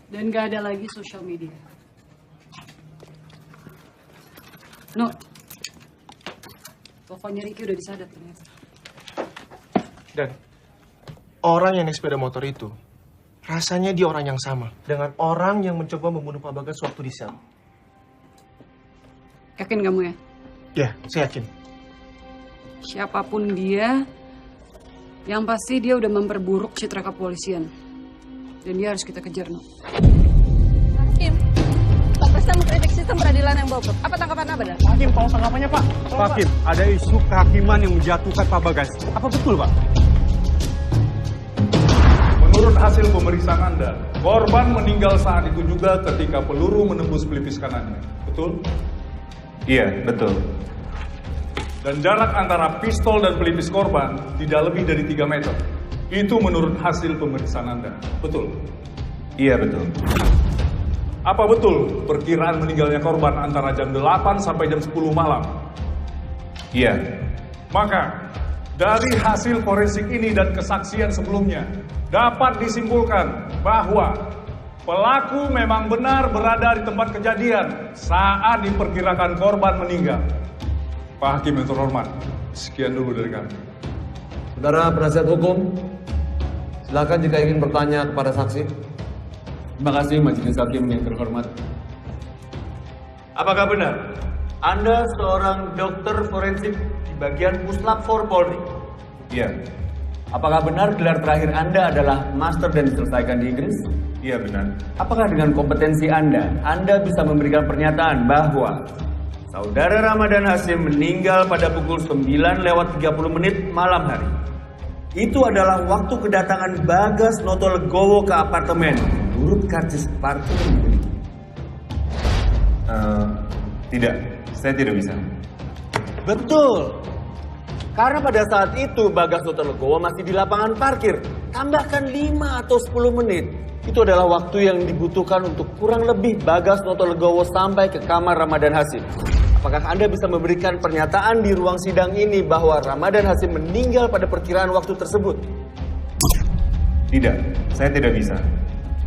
Dan gak ada lagi sosial media. No, teleponnya Ricky udah disadap ternyata. Dan, orang yang naik sepeda motor itu, rasanya dia orang yang sama dengan orang yang mencoba membunuh Pak Bagas waktu di sel. Yakin kamu ya? Ya, saya yakin. Siapapun dia, yang pasti dia udah memperburuk citra kepolisian. Dan dia harus kita kejar, No. Hakim, Pak Presiden mengkritik sistem peradilan yang bobrok. Apa tanggapan Abah? Hakim, tolong tanggapannya, Pak. Pak Hakim, ada isu kehakiman yang menjatuhkan Pak Bagas. Apa betul, Pak? Menurut hasil pemeriksaan Anda, korban meninggal saat itu juga ketika peluru menembus pelipis kanannya. Betul? Iya, betul. Dan jarak antara pistol dan pelipis korban tidak lebih dari 3 meter. Itu menurut hasil pemeriksaan Anda. Betul? Iya, betul. Apa betul perkiraan meninggalnya korban antara jam 8 sampai jam 10 malam? Iya. Maka, dari hasil forensik ini dan kesaksian sebelumnya, dapat disimpulkan bahwa pelaku memang benar berada di tempat kejadian saat diperkirakan korban meninggal. Pak Hakim yang terhormat, sekian dulu dari kami. Saudara penasihat hukum, silakan jika ingin bertanya kepada saksi. Terima kasih Majelis Hakim yang terhormat. Apakah benar Anda seorang dokter forensik di bagian Puslap 4 Polri? Iya. Apakah benar gelar terakhir Anda adalah master dan diselesaikan di Inggris? Iya, benar. Apakah dengan kompetensi Anda bisa memberikan pernyataan bahwa Saudara Ramadan Hasyim meninggal pada pukul 9:30 malam hari? Itu adalah waktu kedatangan Bagas Notolegowo ke apartemen menurut karcis parkir yang dimiliki. Tidak, saya tidak bisa. Betul. Karena pada saat itu Bagas Notolegowo masih di lapangan parkir. Tambahkan 5 atau 10 menit. Itu adalah waktu yang dibutuhkan untuk kurang lebih Bagas Notolegowo sampai ke kamar Ramadan Hasyim. Apakah Anda bisa memberikan pernyataan di ruang sidang ini bahwa Ramadan Hasyim meninggal pada perkiraan waktu tersebut? Tidak, saya tidak bisa.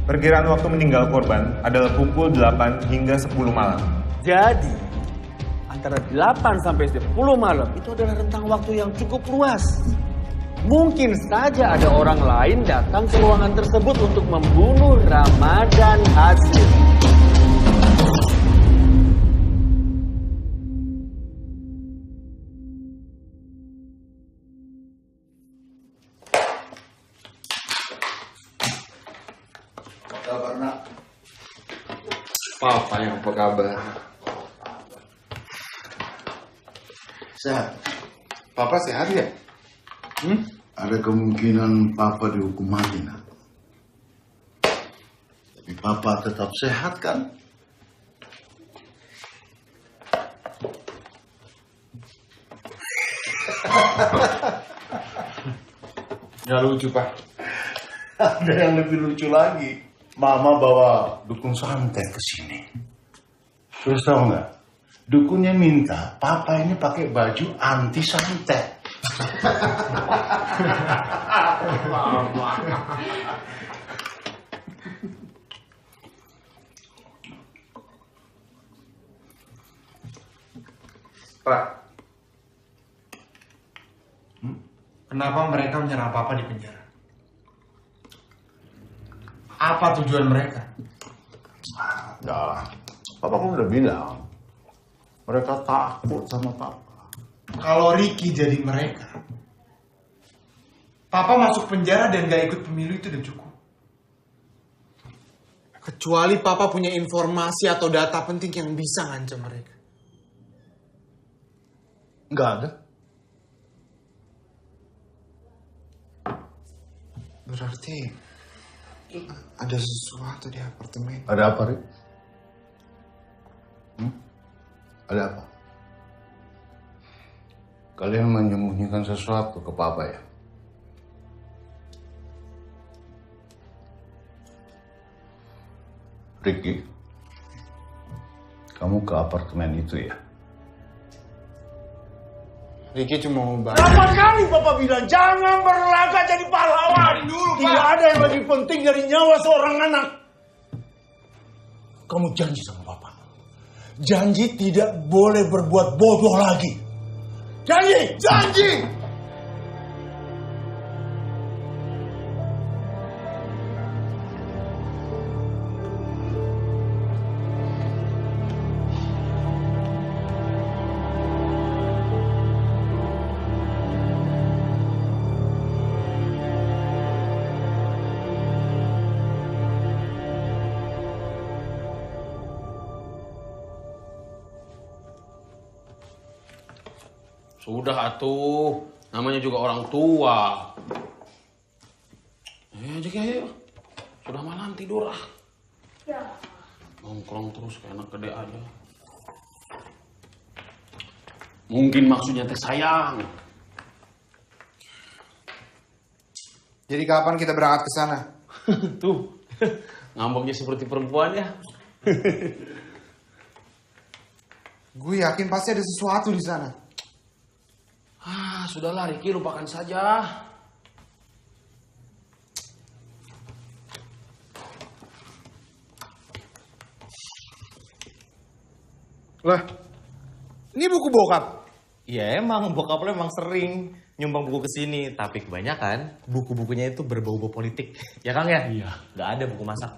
Perkiraan waktu meninggal korban adalah pukul 8 hingga 10 malam. Jadi, antara 8 sampai 10 malam itu adalah rentang waktu yang cukup luas. Mungkin saja ada orang lain datang ke ruangan tersebut untuk membunuh Ramadan Hasyim. Papa yang apa kabar? Sehat. Papa sehat ya? Ada kemungkinan Papa dihukum mati, nak. Tapi Papa tetap sehat kan? Ya lucu, Pak. Ada yang lebih lucu lagi. Mama bawa dukun santet ke sini. Terus tahu nggak? Dukunnya minta Papa ini pakai baju anti santet. Pak, kenapa mereka menyerang Papa di penjara? Apa tujuan mereka? Nah, Papa kan udah bilang. Mereka takut sama Papa. Kalau Ricky jadi mereka, Papa masuk penjara dan gak ikut pemilu itu udah cukup. Kecuali Papa punya informasi atau data penting yang bisa ngancam mereka. Nggak ada. Berarti ada sesuatu di apartemen. Ada apa, Rik? Ada apa? Kalian menyembunyikan sesuatu ke Papa ya? Ricky, kamu ke apartemen itu ya? Ricky cuma mau bantu. Berapa kali Papa bilang jangan berlagak jadi pahlawan dulu, Pak. Tidak ada yang lebih penting dari nyawa seorang anak. Kamu janji sama Papa. Janji tidak boleh berbuat bodoh lagi. Janji, janji. Sudah atuh, namanya juga orang tua. Ayo, ayo. Sudah malam tidur ah. Ya. Nongkrong terus kayak anak gede aja. Mungkin maksudnya teh sayang. Jadi kapan kita berangkat ke sana? Tuh, ngambeknya seperti perempuan ya. Gue yakin pasti ada sesuatu di sana. Sudahlah Ricky, lupakan saja. Lah, ini buku bokap. Ya emang bokap lo emang sering nyumbang buku ke sini, tapi kebanyakan buku-bukunya itu berbau-bau politik. Ya Kang ya? Iya. Gak ada buku masak.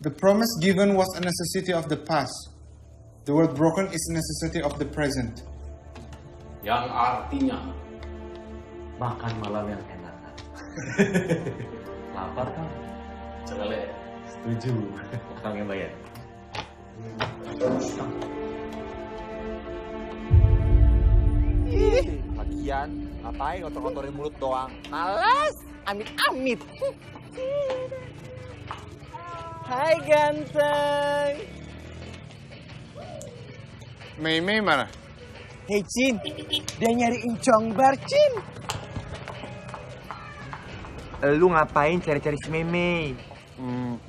The promise given was a necessity of the past. The word broken is a necessity of the present. Yang artinya makan malam yang enak. Lapar kan? Coba lihat. Setuju. Kang yang bayar. Lagian, ngapain kotor-kotorin mulut doang? Males, amit-amit. Hai ganteng. Mei mana? Hei Cin, dia nyariin Congbar Cin. Lu ngapain cari-cari si Mei?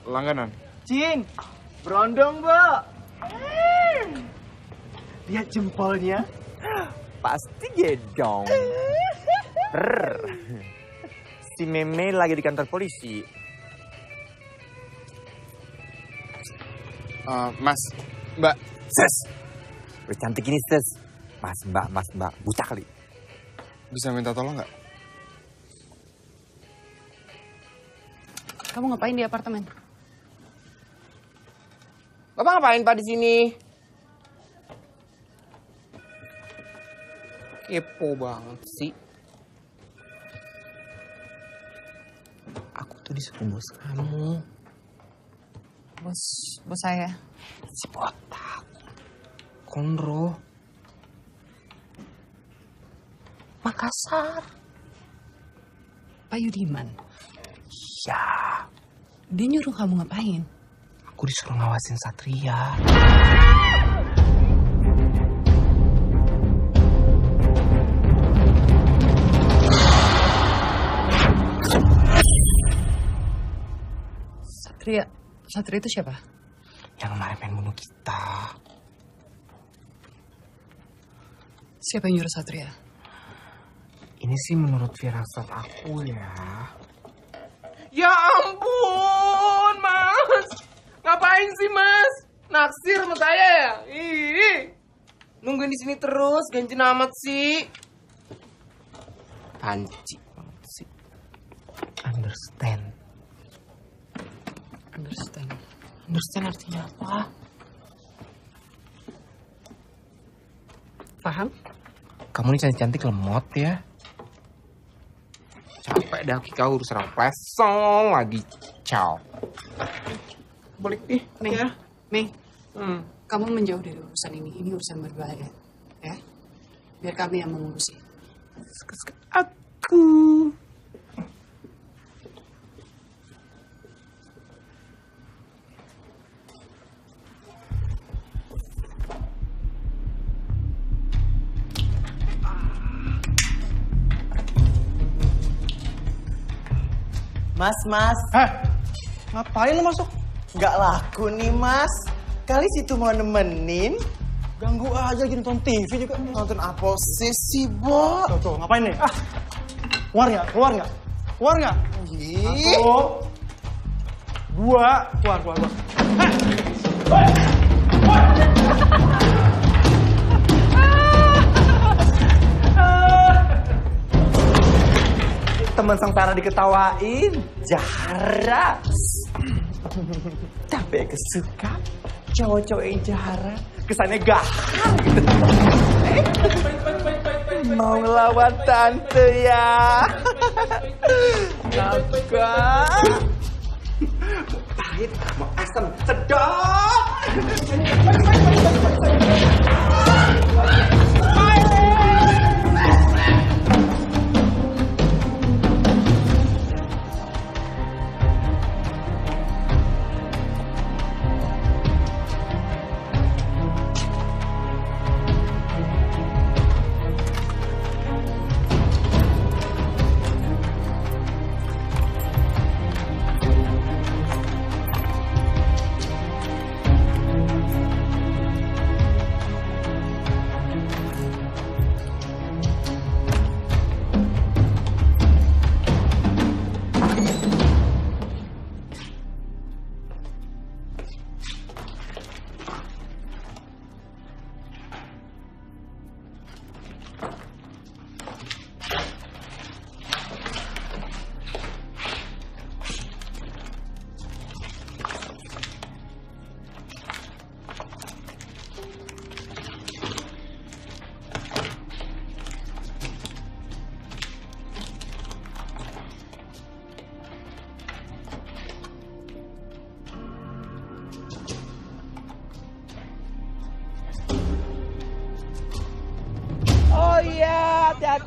Langganan. Cin, berondong, Bo. Lihat jempolnya. Pasti gedong. Si Meme lagi di kantor polisi. Mas, Mbak. Ses. Udah cantik ini, Ses. Mas, Mbak. Buta kali. Bisa minta tolong nggak? Kamu ngapain di apartemen? Bapak ngapain Pak di sini? Kepo banget sih. Aku tuh disuruh bos kamu. Bos saya. Si botak. Konro. Makassar. Pak Yudiman. Ya. Dia nyuruh kamu ngapain? Aku disuruh ngawasin Satria. Satria itu siapa? Yang kemarin pengen bunuh kita. Siapa yang nyuruh Satria? Ini sih menurut firasat aku ya. Ya ampun, Mas. Ngapain sih, Mas? Naksir sama saya ya? Ih. Nungguin di sini terus, ganjen amat sih. Panci banget sih. Understand. Understand artinya apa? Paham? Kamu ini cantik-cantik lemot ya. Capek dah Kika urus orang pesong lagi. Ciao. Balik nih. Mei. Kamu menjauh dari urusan ini. Ini urusan berbahaya. Ya? Biar kami yang mengurusi. Aku. Mas. Heh, ngapain lu masuk? Nggak laku nih, Mas. Kali situ mau nemenin. Ganggu aja lagi nonton TV juga. Nonton apa sih, Bo? Tuh, ngapain nih? Keluar nggak? Ih. 1, 2, keluar. Teman sengsara diketawain. Jahara. Tapi kesuka cowok-cowok yang jahara. Kesannya gahar gitu. Mau ngelawan tante ya. Naga. Pahit, mau asam, sedap.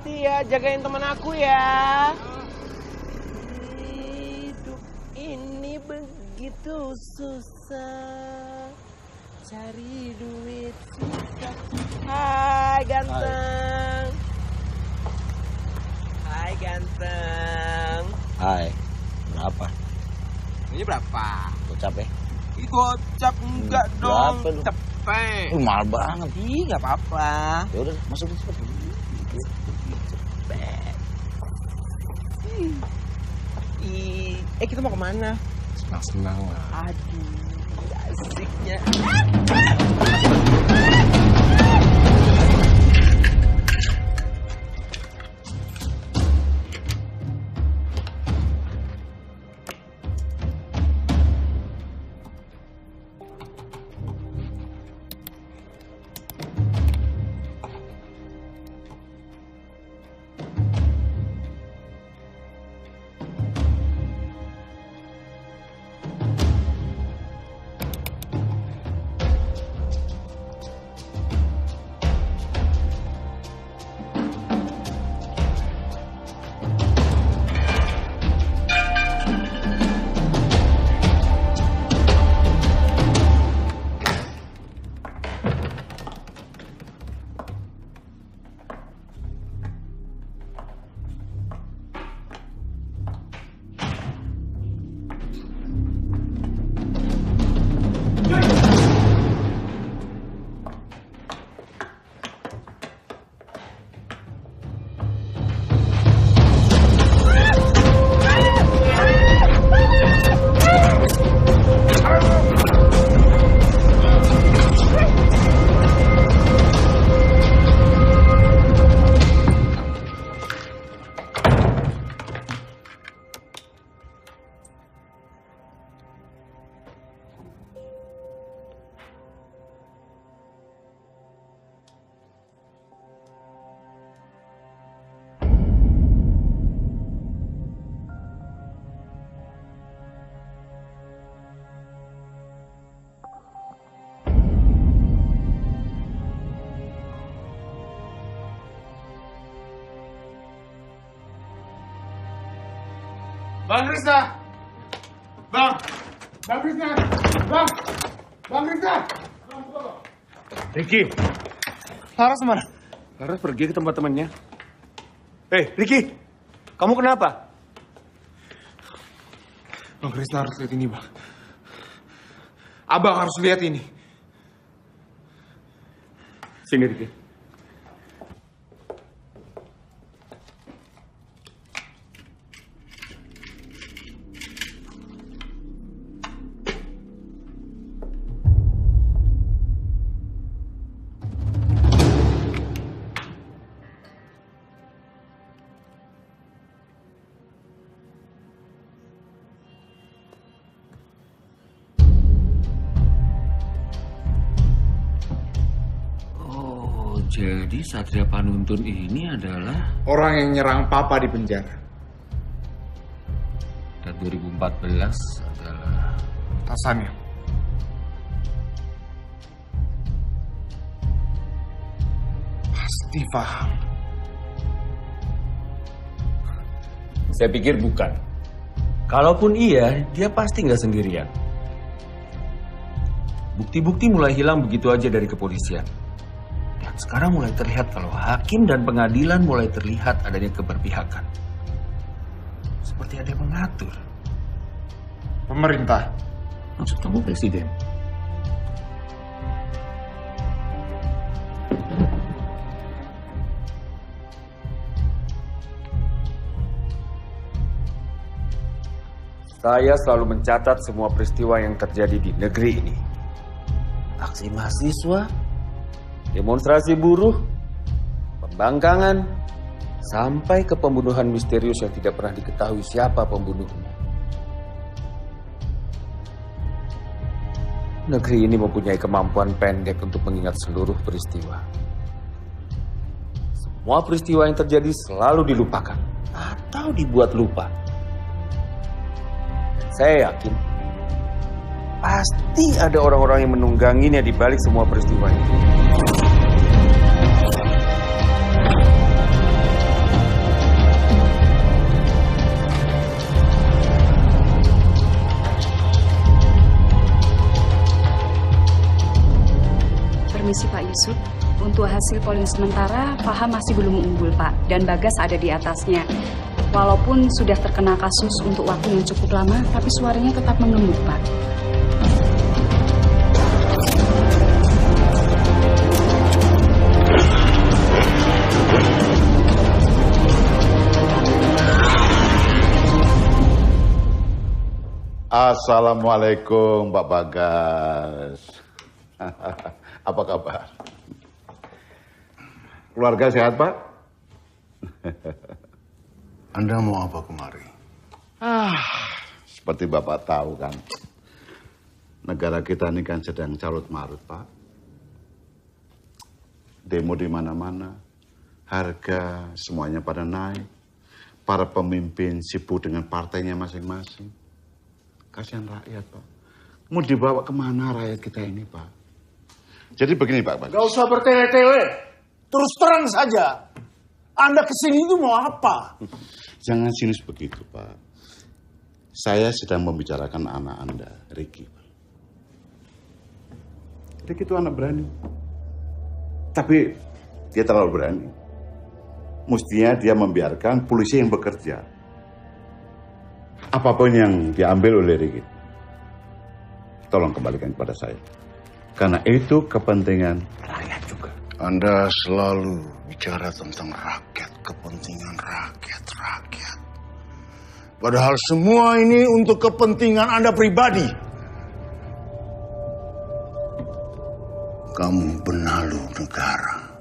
hati-hati ya, jagain teman aku ya. Hidup ini begitu susah, cari duit susah. Hai ganteng. Hai ganteng. Hai, berapa? Ini berapa? Gocap ya? Ih, gocap enggak dong, cepet. Mahal banget. Ih, nggak apa-apa. Ya udah, masukin cepet. Kita mau kemana? Senang-senang lah. Aduh, asiknya. Bang Krishna! Bang Krishna! Bang Krishna! Ricky! Laras mana? Laras pergi ke tempat temannya. Ricky! Kamu kenapa? Bang Krishna harus lihat ini, Bang. Abang harus lihat ini. Sini, Ricky. Jadi Satria Panuntun ini adalah orang yang nyerang Papa di penjara. Dan 2014 adalah atasannya. Pasti paham. Saya pikir bukan. Kalaupun iya, dia pasti nggak sendirian. Bukti-bukti mulai hilang begitu aja dari kepolisian. Dan sekarang mulai terlihat kalau hakim dan pengadilan mulai terlihat adanya keberpihakan. Seperti ada yang mengatur. Pemerintah. Maksud kamu presiden? Saya selalu mencatat semua peristiwa yang terjadi di negeri ini. Aksi mahasiswa, demonstrasi buruh, pembangkangan, sampai ke pembunuhan misterius yang tidak pernah diketahui siapa pembunuhnya. Negeri ini mempunyai kemampuan pendek untuk mengingat seluruh peristiwa. Semua peristiwa yang terjadi selalu dilupakan atau dibuat lupa. Saya yakin pasti ada orang-orang yang menungganginya di balik semua peristiwa itu. hasil polling sementara, Faham masih belum unggul, Pak. Dan Bagas ada di atasnya. Walaupun sudah terkena kasus untuk waktu yang cukup lama, tapi suaranya tetap mengemuk, Pak. Assalamualaikum Pak Bagas. Apa kabar? Keluarga sehat Pak? Anda mau apa kemari? Seperti Bapak tahu kan, negara kita ini kan sedang carut marut Pak. Demo di mana-mana, harga semuanya pada naik. Para pemimpin sibuk dengan partainya masing-masing. Kasihan rakyat, Pak. Mau dibawa kemana rakyat kita ini, Pak? Jadi begini, Pak Bagas. Gak usah bertele-tele. Terus terang saja. Anda kesini itu mau apa? Jangan sinis begitu, Pak. Saya sedang membicarakan anak Anda, Ricky. Ricky itu anak berani. Tapi dia terlalu berani. Mestinya dia membiarkan polisi yang bekerja. Apapun yang diambil oleh Ricky, tolong kembalikan kepada saya. Karena itu kepentingan rakyat juga. Anda selalu bicara tentang rakyat, kepentingan rakyat. Padahal semua ini untuk kepentingan Anda pribadi. Kamu benalu negara.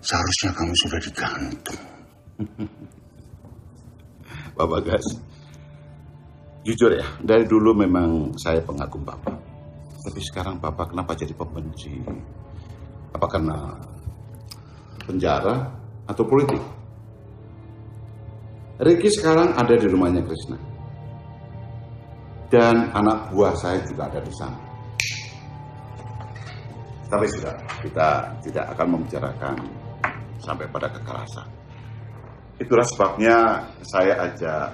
Seharusnya kamu sudah digantung. Pak Bagas, jujur ya, dari dulu memang saya pengagum Bapak. Tapi sekarang Bapak kenapa jadi pembenci? Apa karena penjara atau politik? Ricky sekarang ada di rumahnya Krishna. Dan anak buah saya juga ada di sana. Tapi sudah, kita tidak akan membicarakan sampai pada kekerasan. Itulah sebabnya saya ajak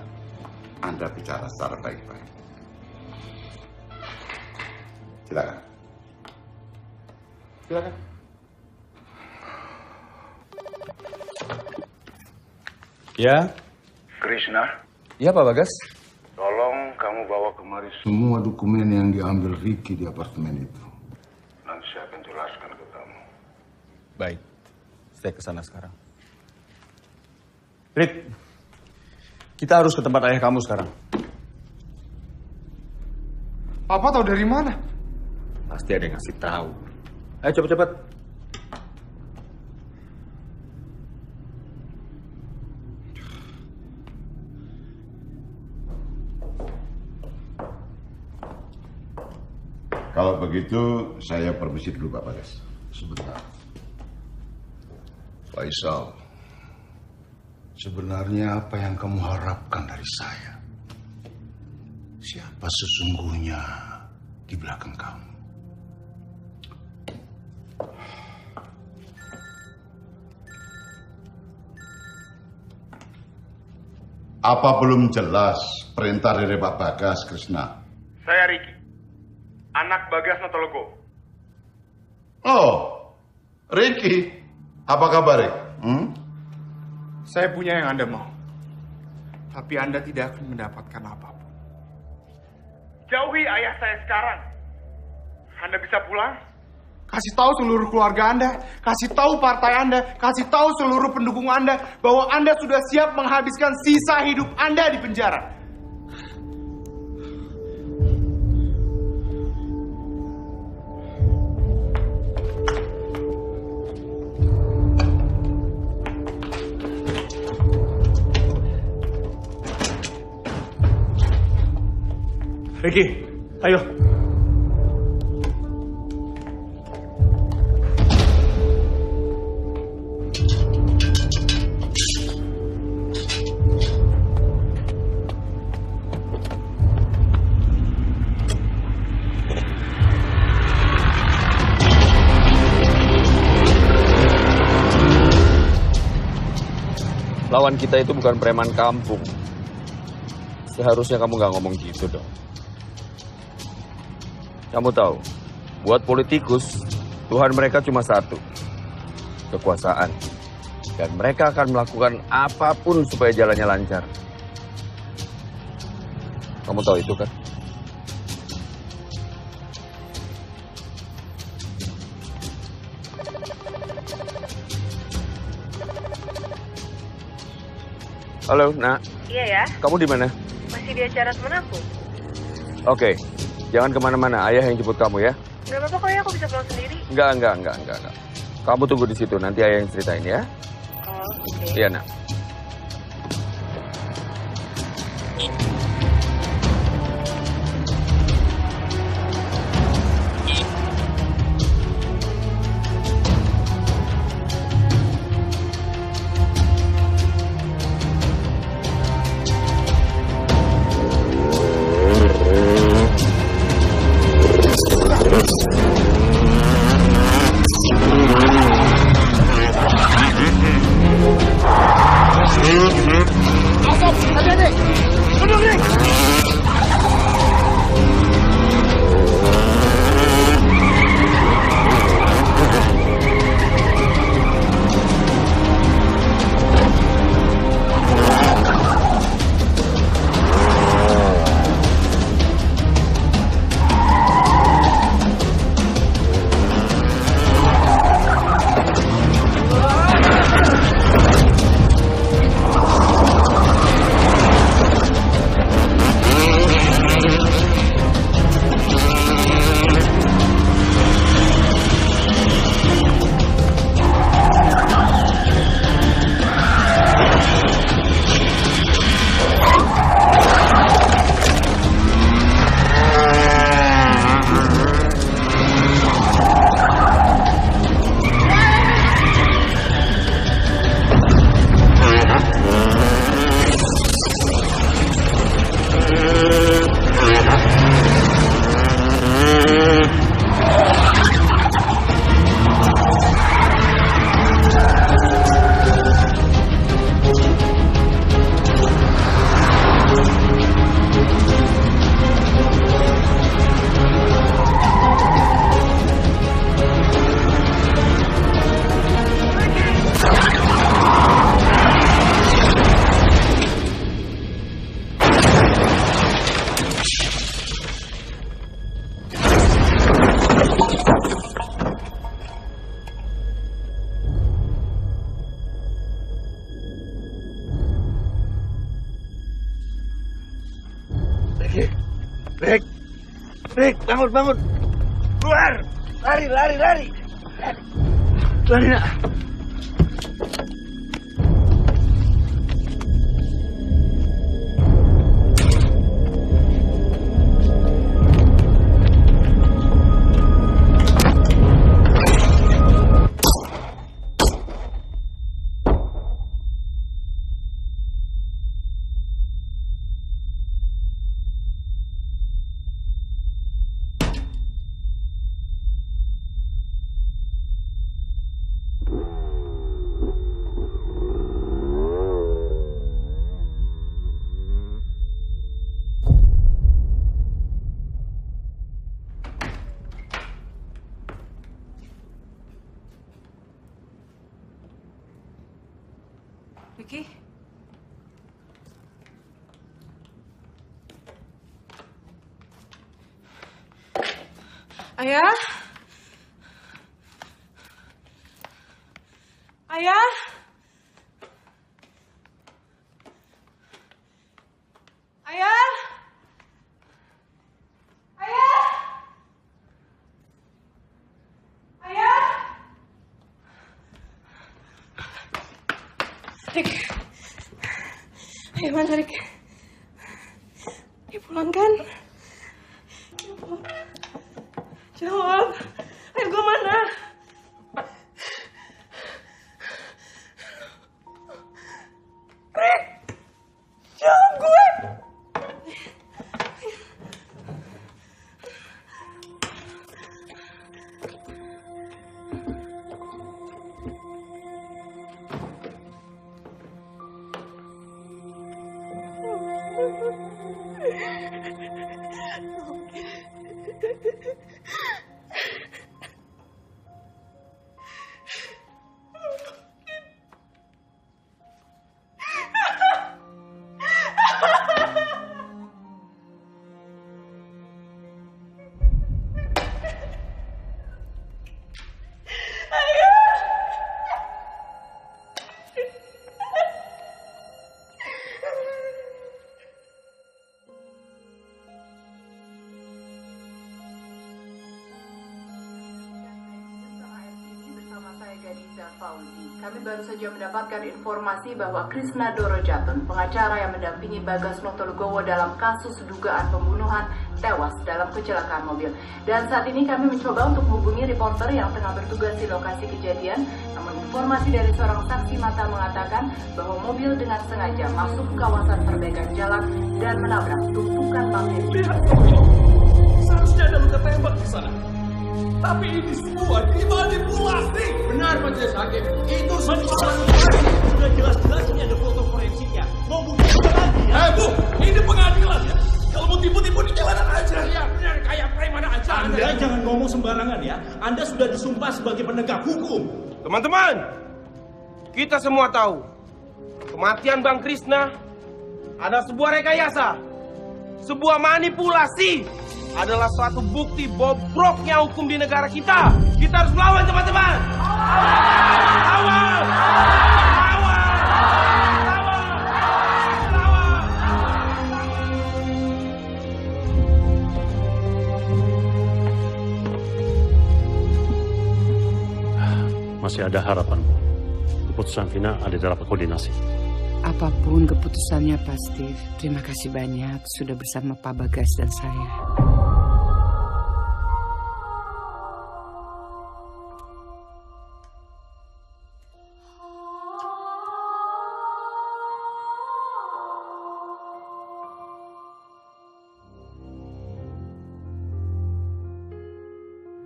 Anda bicara secara baik-baik. Silakan. Silakan. Ya. Krishna, Iya Pak Bagas. tolong kamu bawa kemari semua dokumen yang diambil Ricky di apartemen itu. Nanti saya akan jelaskan ke kamu. Baik. Saya ke sana sekarang. Rick, kita harus ke tempat ayah kamu sekarang. Papa tahu dari mana? Pasti ada yang ngasih tahu. Ayo cepet-cepet. Kalau begitu, saya permisi dulu Pak Bagas. Sebentar. Faisal, sebenarnya apa yang kamu harapkan dari saya? Siapa sesungguhnya di belakang kamu? Apa belum jelas perintah dari Pak Bagas, Krishna? Saya Ricky, anak Bagas Natologo. Oh, Ricky. Apa kabar, Rick? Saya punya yang Anda mau. Tapi Anda tidak akan mendapatkan apapun. Jauhi ayah saya sekarang. Anda bisa pulang. Kasih tahu seluruh keluarga Anda. Kasih tahu partai Anda. Kasih tahu seluruh pendukung Anda. Bahwa Anda sudah siap menghabiskan sisa hidup Anda di penjara. Ricky, ayo. Lawan kita itu bukan preman kampung. Seharusnya kamu nggak ngomong gitu dong. Kamu tahu, buat politikus, Tuhan mereka cuma satu. kekuasaan. Dan mereka akan melakukan apapun supaya jalannya lancar. Kamu tahu itu kan? Halo, Nak. Iya ya, Kamu di mana? masih di acara temen aku. Oke, jangan kemana-mana. Ayah yang jemput kamu ya. Gak apa-apa kok ya, aku bisa pulang sendiri. Enggak. Kamu tunggu di situ. Nanti ayah yang ceritain ya. Oh, oke. Iya, Nak. Rick, bangun. Keluar. Lari. Lari, Nak. Vicky? Ayah? Ayah? Ayah? Ayah? Ayah? Rick. Ayo mana Rick? Dia pulang kan? Jawab. Ayo gue mana? Rick. Jawab gue. Kami baru saja mendapatkan informasi bahwa Krishna Dorojatun, pengacara yang mendampingi Bagas Notolegowo dalam kasus dugaan pembunuhan, tewas dalam kecelakaan mobil. Dan saat ini kami mencoba untuk menghubungi reporter yang tengah bertugas di lokasi kejadian. Namun informasi dari seorang saksi mata mengatakan bahwa mobil dengan sengaja masuk ke kawasan perbaikan jalan dan menabrak tumpukan pasir. Seharusnya ada luka tembak di sana. Tapi ini semua dimanipulasi. Benar Majelis Hakim. Itu semua manipulasi. Sudah jelas-jelasnya ada foto forensiknya. Mau bukti apa lagi ya? Bu, ini pengadilan ya. Kalau mau tipu-tipu di jalanan aja. Iya benar, kayak preman aja. Anda jangan ngomong sembarangan ya. Anda sudah disumpah sebagai penegak hukum. Teman-teman, kita semua tahu kematian Bang Krishna ada sebuah rekayasa, sebuah manipulasi, adalah suatu bukti bobroknya hukum di negara kita. Kita harus melawan, teman-teman. Lawan! Masih ada harapan. Keputusan final ada di rapat koordinasi. Apapun keputusannya Pak Steve, terima kasih banyak sudah bersama Pak Bagas dan saya.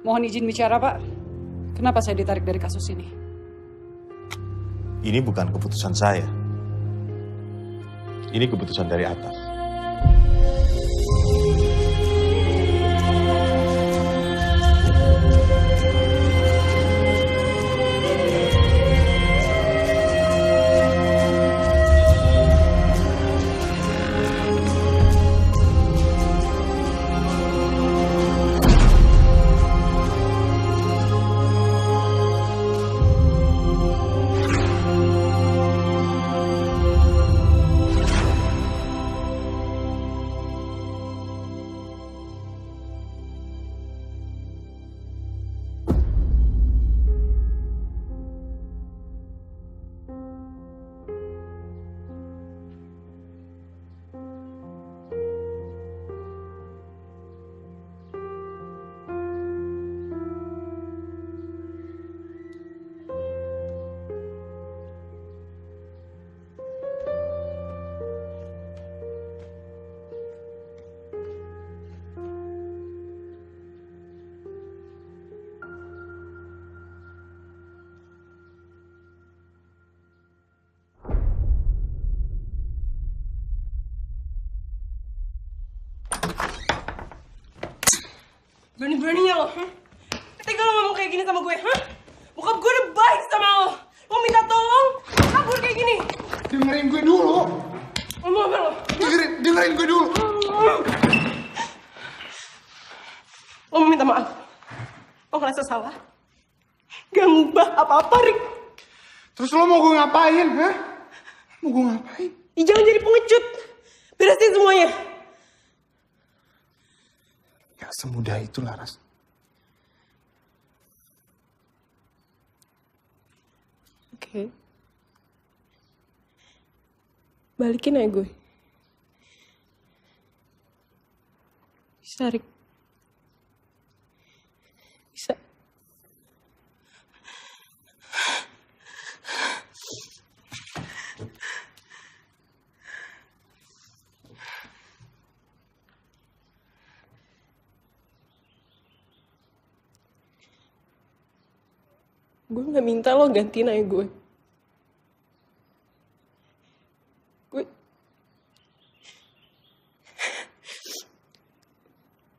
Mohon izin bicara, Pak. Kenapa saya ditarik dari kasus ini? Ini bukan keputusan saya. Ini keputusan dari atas. Berani-beraninya lo, Tega lo ngomong kayak gini sama gue, Bokap gue udah baik sama lo. Lo minta tolong, kabur kayak gini. Dengerin gue dulu. Ngomong apa lo? Dengerin gue dulu. Lo mau minta maaf. Lo ngerasa salah. Gak ngubah apa-apa, Rick. Terus lo mau gue ngapain, Mau gue ngapain? Jangan jadi pengecut. Beresin semuanya. Gak semudah itu, Laras. Oke. Balikin aja gue. Bisa, Rick. Bisa. Gue gak minta lo gantiin aja gue.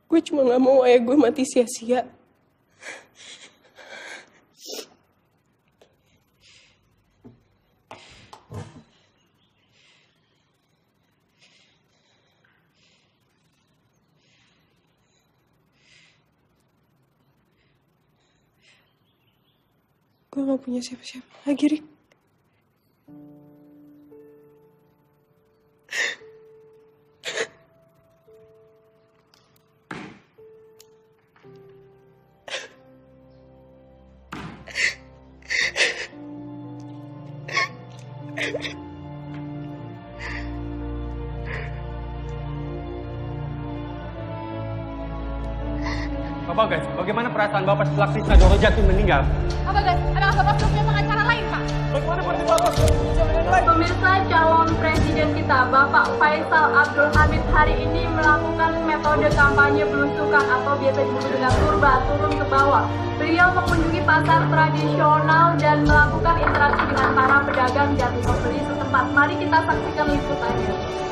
Gue cuma gak mau ayah gue mati sia-sia. Gue gak punya siapa-siapa lagi, Rick. Apa guys, bagaimana perasaan Bapak setelah Krisna Doro Jatun meninggal? Apa guys? Apakah Bapak sudah punya pengacara lain, Pak? Bagaimana partai Bapak lain? Pemirsa, calon presiden kita, Bapak Faisal Abdul Hamid hari ini melakukan metode kampanye belusukan atau biasa disebut dengan turba, turun ke bawah. Beliau mengunjungi pasar tradisional dan melakukan interaksi dengan para pedagang dan pembeli setempat. Mari kita saksikan liputannya.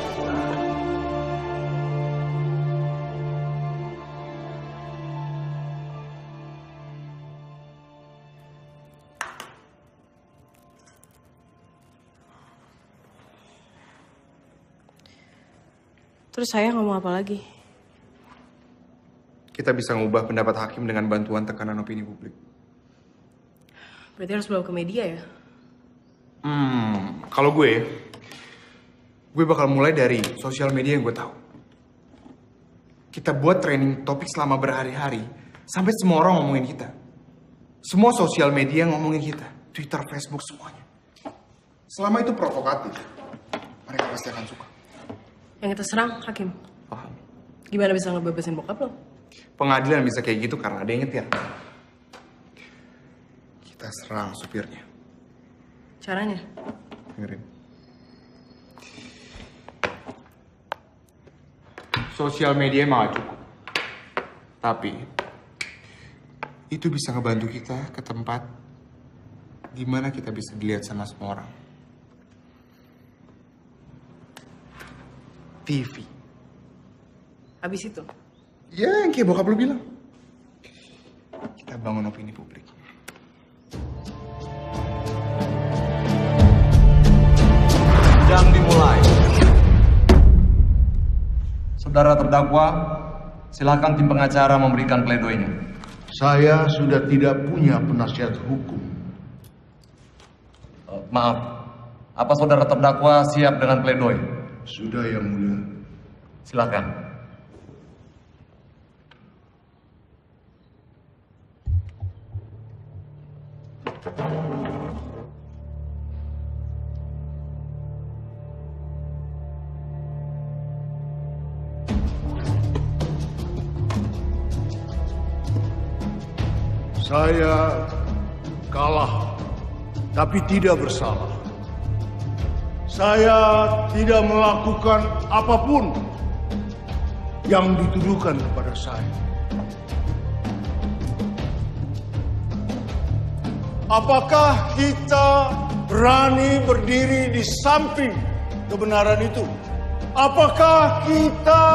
Terus saya ngomong apa lagi? Kita bisa ngubah pendapat hakim dengan bantuan tekanan opini publik. Berarti harus bawa ke media ya? Kalau gue bakal mulai dari sosial media yang gue tahu. Kita buat training topik selama berhari-hari, sampai semua orang ngomongin kita. Semua sosial media ngomongin kita. Twitter, Facebook, semuanya. Selama itu provokatif, mereka pasti akan suka. Yang kita serang, Hakim. Paham. Gimana bisa ngebebasin bokap lo? Pengadilan bisa kayak gitu karena ada yang nyetir. Kita serang supirnya. Caranya? Dengerin. Sosial media emang gak cukup. Tapi itu bisa ngebantu kita ke tempat dimana kita bisa dilihat sama semua orang. TV. Habis itu? Ya, yang kayak bokap lu bilang. Kita bangun opini publik. Sidang dimulai. Saudara terdakwa, silakan tim pengacara memberikan pledoinya. Saya sudah tidak punya penasihat hukum. Maaf, apa saudara terdakwa siap dengan pledoi? Sudah, Yang Mulia. Silakan. Saya kalah, tapi tidak bersalah. Saya tidak melakukan apapun yang dituduhkan kepada saya. Apakah kita berani berdiri di samping kebenaran itu? Apakah kita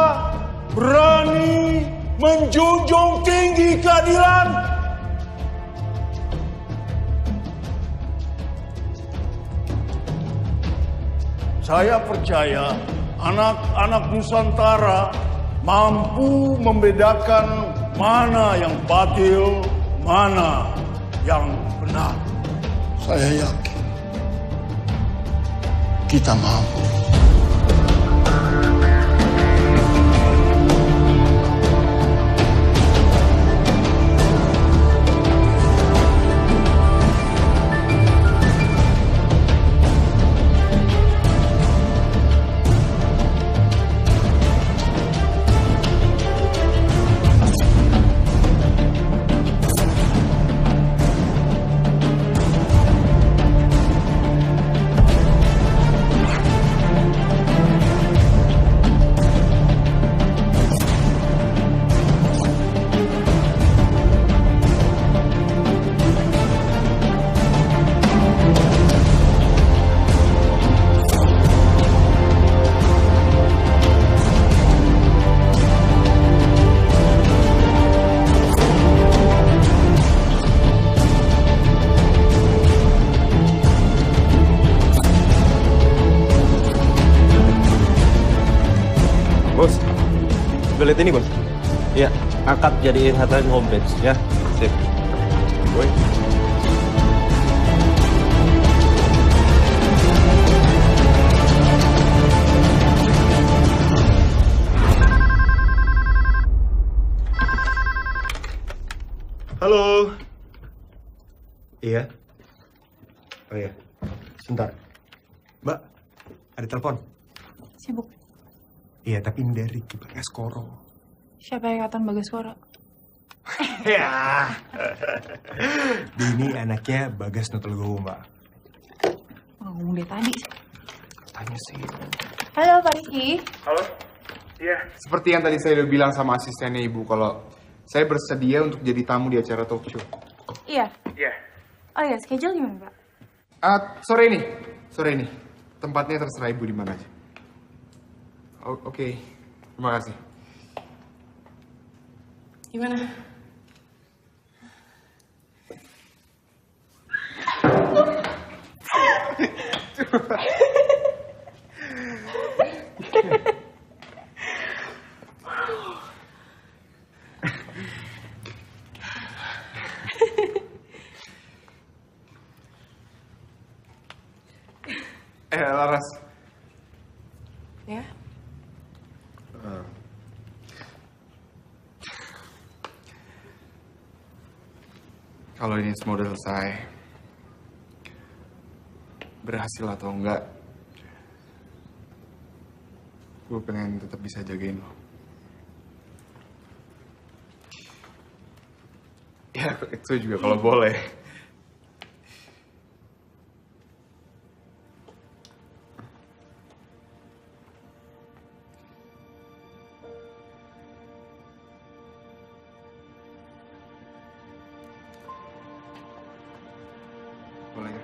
berani menjunjung tinggi keadilan? Saya percaya anak-anak Nusantara mampu membedakan mana yang batil, mana yang benar. Saya yakin kita mampu. Bos, udah lihat ini bos? Ya, angkat jadiin headline homepage ya. Sip. Boy. Halo. Iya. Oh iya. Sebentar. Mbak, ada telepon. Sibuk. Iya, tapi ini dari Kiper Eskoro. Siapa yang kata Bagaskoro? Ya. Ini anaknya Bagas Notolgowo, Mbak. Ngomong dari tadi. Tanya sih. Halo Pak Riki. Halo? Iya. Seperti yang tadi saya udah bilang sama asistennya Ibu, kalau saya bersedia untuk jadi tamu di acara talk show. Iya. Iya. Oh iya, schedule gimana Pak? Sore ini. Tempatnya terserah Ibu di mana aja. Oke. Terima kasih. Gimana? Laras. Ya? Kalau ini semua udah selesai, berhasil atau enggak, gue pengen tetap bisa jagain lo. Ya, itu juga kalau boleh. Boleh ya?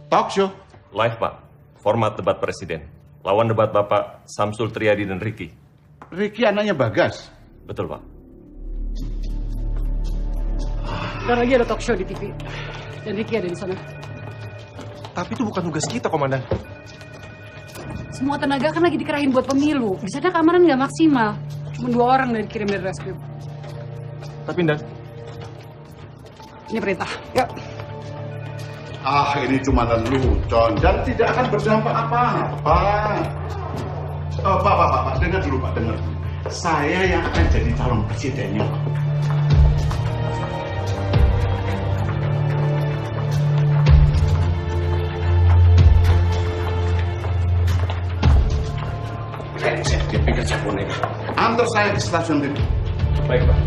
Talk show. Live, Pak. Format debat presiden. Lawan debat Bapak Samsul Triadi dan Ricky. Ricky anaknya Bagas. Betul, Pak. Bentar lagi ada talk show di TV. Dan Ricky ada di sana. Tapi itu bukan tugas kita, Komandan. Semua tenaga kan lagi dikerahin buat pemilu. Di sana keamanan nggak maksimal. Cuma 2 orang dari dikirim dari reskrim. Tapi, Ndan. Ini perintah. Yuk. Ini cuma lelucon dan tidak akan berdampak apa-apa. Pak, dengar dulu, Pak, dengar. Saya yang akan jadi calon presidennya. Dia pikir saya boneka. Antar saya ke stasiun TV. Baik, Pak.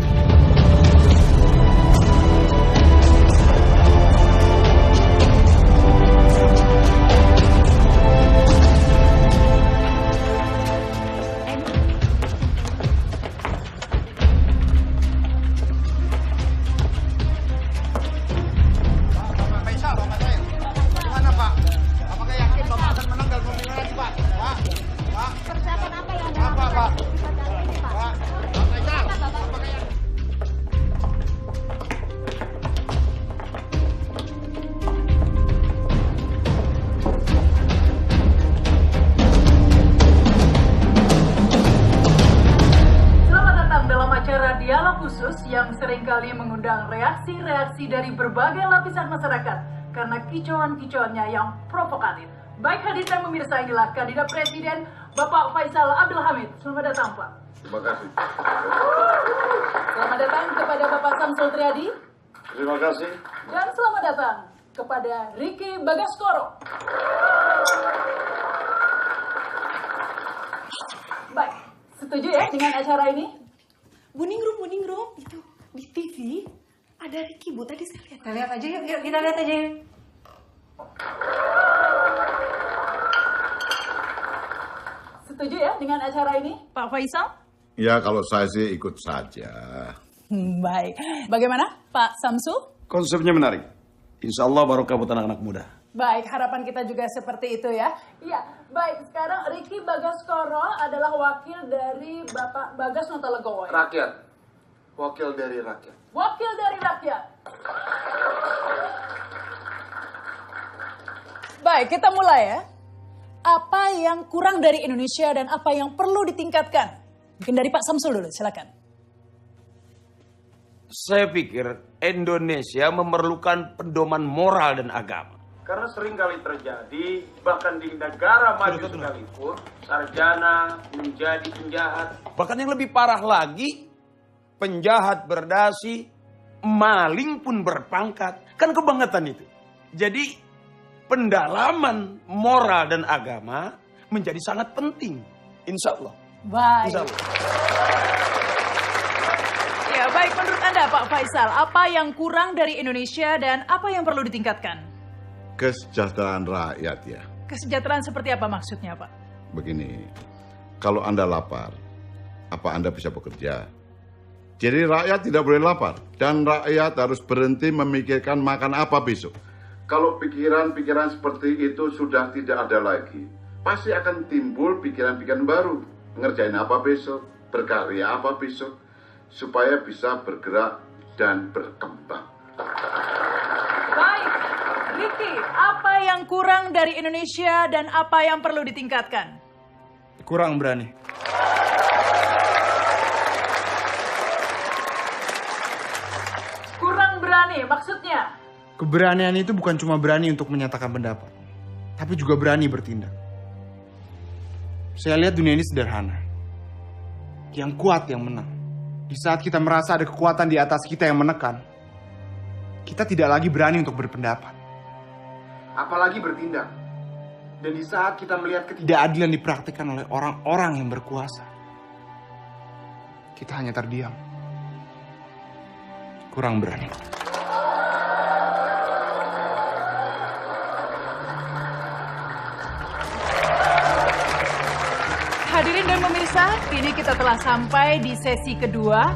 Yang seringkali mengundang reaksi-reaksi dari berbagai lapisan masyarakat karena kicauan-kicauannya yang provokatif. Baik hadir dan pemirsa, inilah kandidat presiden Bapak Faisal Abdul Hamid. Selamat datang, Pak. Terima kasih. Selamat datang kepada Bapak Samsul Triadi. Terima kasih. Dan selamat datang kepada Ricky Bagaskoro. Baik, setuju ya dengan acara ini? Buningrum, itu di TV ada Ricky, Bu. Tadi saya lihat. Kita lihat aja yuk, kita lihat aja yuk. Setuju ya dengan acara ini, Pak Faisal? Ya, kalau saya sih ikut saja. Baik. Bagaimana, Pak Samsul? Konsepnya menarik. Insya Allah barokah buat anak-anak muda. Baik, harapan kita juga seperti itu ya. Iya, baik. Sekarang Ricky Bagaskoro adalah wakil dari Bapak Bagas Notolgowo. Ya? Rakyat. Wakil dari rakyat. Wakil dari rakyat. Baik, kita mulai ya. Apa yang kurang dari Indonesia dan apa yang perlu ditingkatkan? Mungkin dari Pak Samsul dulu, silakan. Saya pikir Indonesia memerlukan pedoman moral dan agama. Karena sering kali terjadi, bahkan di negara maju sekalipun, sarjana menjadi penjahat. Bahkan yang lebih parah lagi, penjahat berdasi, maling pun berpangkat. Kan kebangetan itu. Jadi pendalaman moral dan agama menjadi sangat penting. Insya Allah. Baik. Insya Allah. Ya, baik. Menurut Anda Pak Faisal, apa yang kurang dari Indonesia dan apa yang perlu ditingkatkan? Kesejahteraan rakyat ya. Kesejahteraan seperti apa maksudnya Pak? Begini, kalau Anda lapar, apa Anda bisa bekerja? Jadi rakyat tidak boleh lapar. Dan rakyat harus berhenti memikirkan makan apa besok. Kalau pikiran-pikiran seperti itu sudah tidak ada lagi, pasti akan timbul pikiran-pikiran baru. Ngerjain apa besok, berkarya apa besok, supaya bisa bergerak dan berkembang. Baik, Ricky, apa yang kurang dari Indonesia dan apa yang perlu ditingkatkan? Kurang berani. Kurang berani, maksudnya? Keberanian itu bukan cuma berani untuk menyatakan pendapat, tapi juga berani bertindak. Saya lihat dunia ini sederhana. Yang kuat yang menang. Di saat kita merasa ada kekuatan di atas kita yang menekan, kita tidak lagi berani untuk berpendapat. Apalagi bertindak. Dan di saat kita melihat ketidakadilan dipraktikkan oleh orang-orang yang berkuasa, kita hanya terdiam. Kurang berani. Hadirin dan pemirsa, kini kita telah sampai di sesi kedua.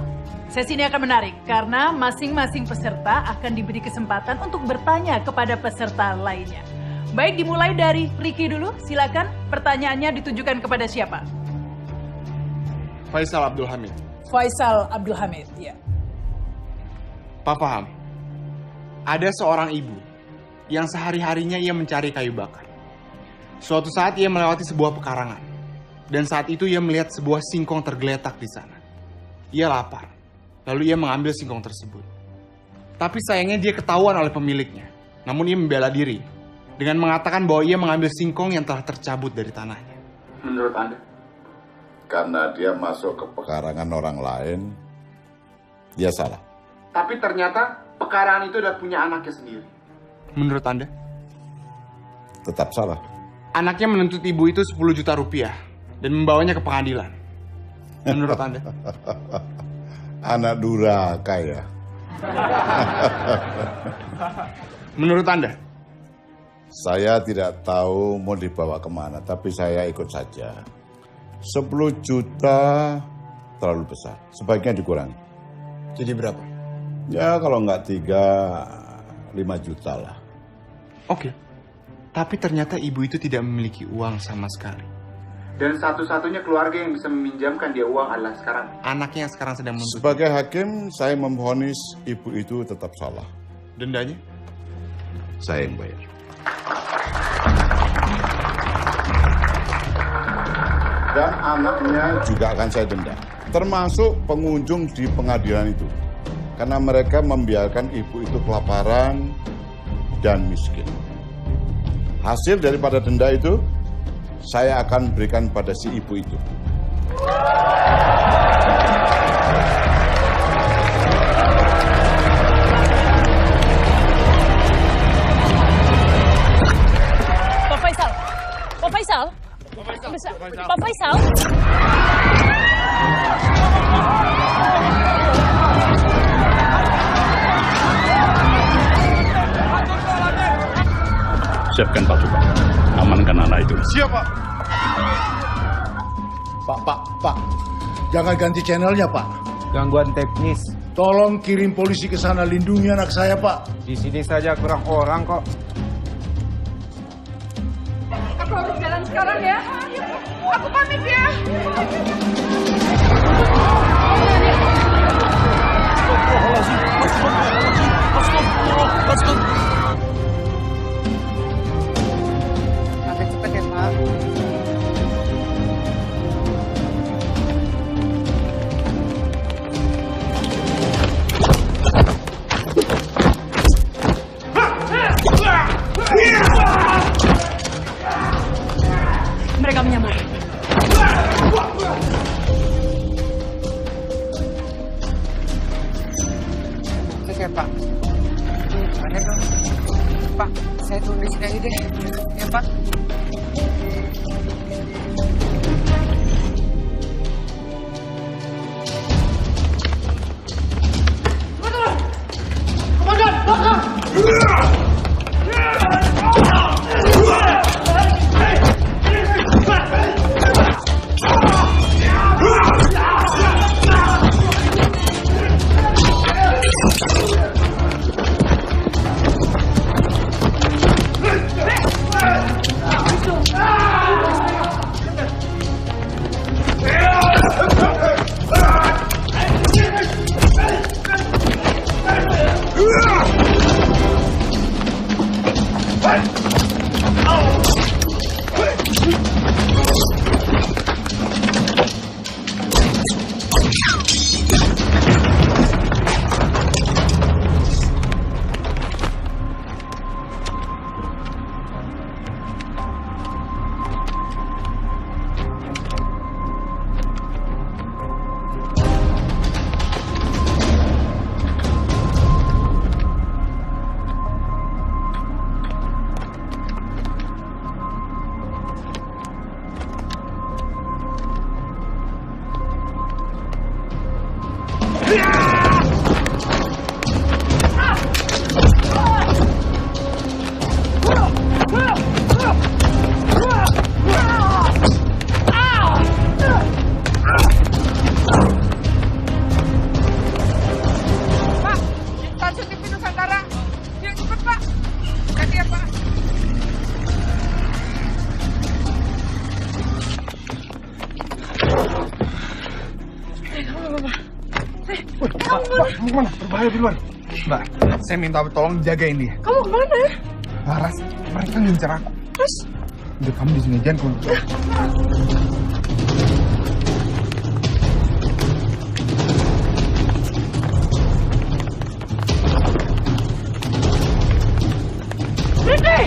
Sesi ini akan menarik karena masing-masing peserta akan diberi kesempatan untuk bertanya kepada peserta lainnya. Baik, dimulai dari Ricky dulu. Silakan, pertanyaannya ditujukan kepada siapa? Faisal Abdul Hamid. Faisal Abdul Hamid, ya. Pak paham, ada seorang ibu yang sehari-harinya ia mencari kayu bakar. Suatu saat ia melewati sebuah pekarangan. Dan saat itu ia melihat sebuah singkong tergeletak di sana. Ia lapar, lalu ia mengambil singkong tersebut. Tapi sayangnya dia ketahuan oleh pemiliknya. Namun ia membela diri dengan mengatakan bahwa ia mengambil singkong yang telah tercabut dari tanahnya. Menurut Anda? Karena dia masuk ke pekarangan orang lain, dia salah. Tapi ternyata pekarangan itu udah punya anaknya sendiri. Menurut Anda? Tetap salah. Anaknya menuntut ibu itu 10 juta rupiah dan membawanya ke pengadilan. Menurut Anda? Anak durhaka ya. Menurut Anda? Saya tidak tahu mau dibawa kemana, tapi saya ikut saja. 10 juta terlalu besar, sebaiknya dikurangi. Jadi berapa? Ya kalau nggak 5 juta lah. Oke. Tapi ternyata ibu itu tidak memiliki uang sama sekali. Dan satu-satunya keluarga yang bisa meminjamkan dia uang adalah sekarang anaknya yang sekarang sedang menuntut. Sebagai hakim, saya memvonis ibu itu tetap salah. Dendanya? Saya yang bayar. Dan anaknya juga akan saya denda. Termasuk pengunjung di pengadilan itu. Karena mereka membiarkan ibu itu kelaparan dan miskin. Hasil daripada denda itu, saya akan berikan pada si ibu itu. Pak Faisal. Pak Faisal. Pak Faisal. Siapkan pasukan, amankan anak itu. Siap, Pak. Pak. Jangan ganti channelnya, Pak. Gangguan teknis. Tolong kirim polisi ke sana, lindungi anak saya, Pak. Di sini saja kurang orang kok. Aku harus jalan sekarang ya. Aku pamit ya. Agak cepet ya, Pak. Mereka menyambut. Stasiun TV Nusantara. Ya cepet Pak. Hati ya Pak. Pak, mau kemana? Berbahaya di luar. Mbak, saya minta tolong jagain dia. Kamu kemana? Laras, mereka ngincar aku. Terus? Udah kamu di sini jangan keluar. Berhenti!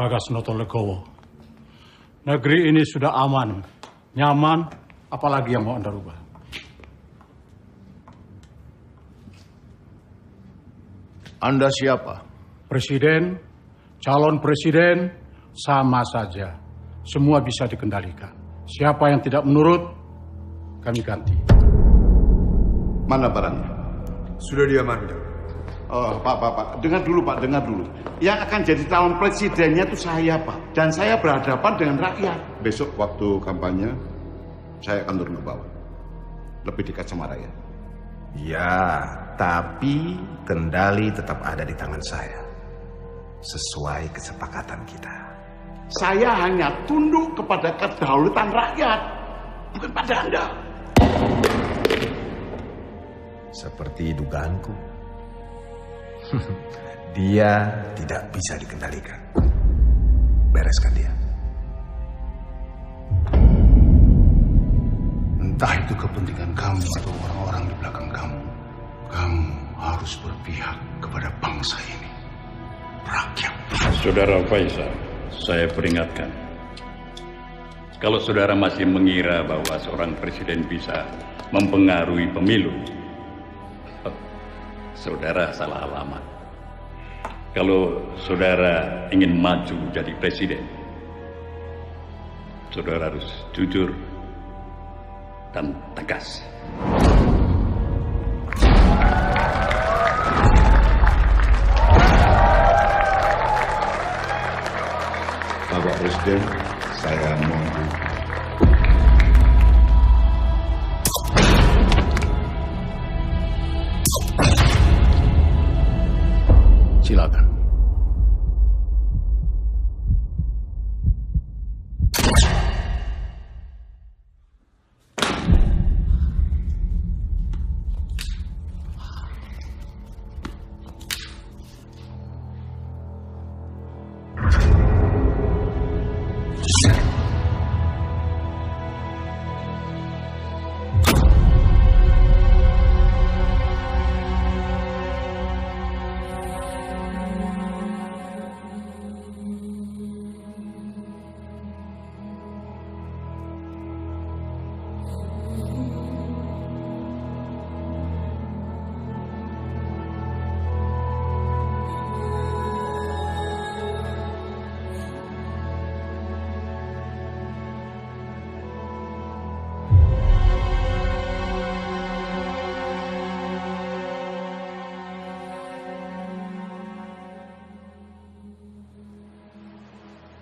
Bagasnoto Legowo. Negeri ini sudah aman, nyaman, apalagi yang mau Anda rubah. Anda siapa? Presiden, calon presiden, sama saja. Semua bisa dikendalikan. Siapa yang tidak menurut, kami ganti. Mana barangnya? Sudah diamankan. Oh, Pak, dengar dulu Pak, dengar dulu. Yang akan jadi calon presidennya itu saya Pak, dan saya berhadapan dengan rakyat. Besok waktu kampanye, saya akan turun ke bawah, lebih dekat sama rakyat. Ya, tapi kendali tetap ada di tangan saya, sesuai kesepakatan kita. Saya hanya tunduk kepada kedaulatan rakyat, bukan pada Anda. Seperti dugaanku. Dia tidak bisa dikendalikan. Bereskan dia. Entah itu kepentingan kamu atau orang-orang di belakang kamu, kamu harus berpihak kepada bangsa ini, rakyat. Saudara Faisal, saya peringatkan. Kalau saudara masih mengira bahwa seorang presiden bisa mempengaruhi pemilu, saudara salah alamat. Kalau saudara ingin maju jadi presiden, saudara harus jujur dan tegas. Bapak Presiden, saya mohon. Silakan.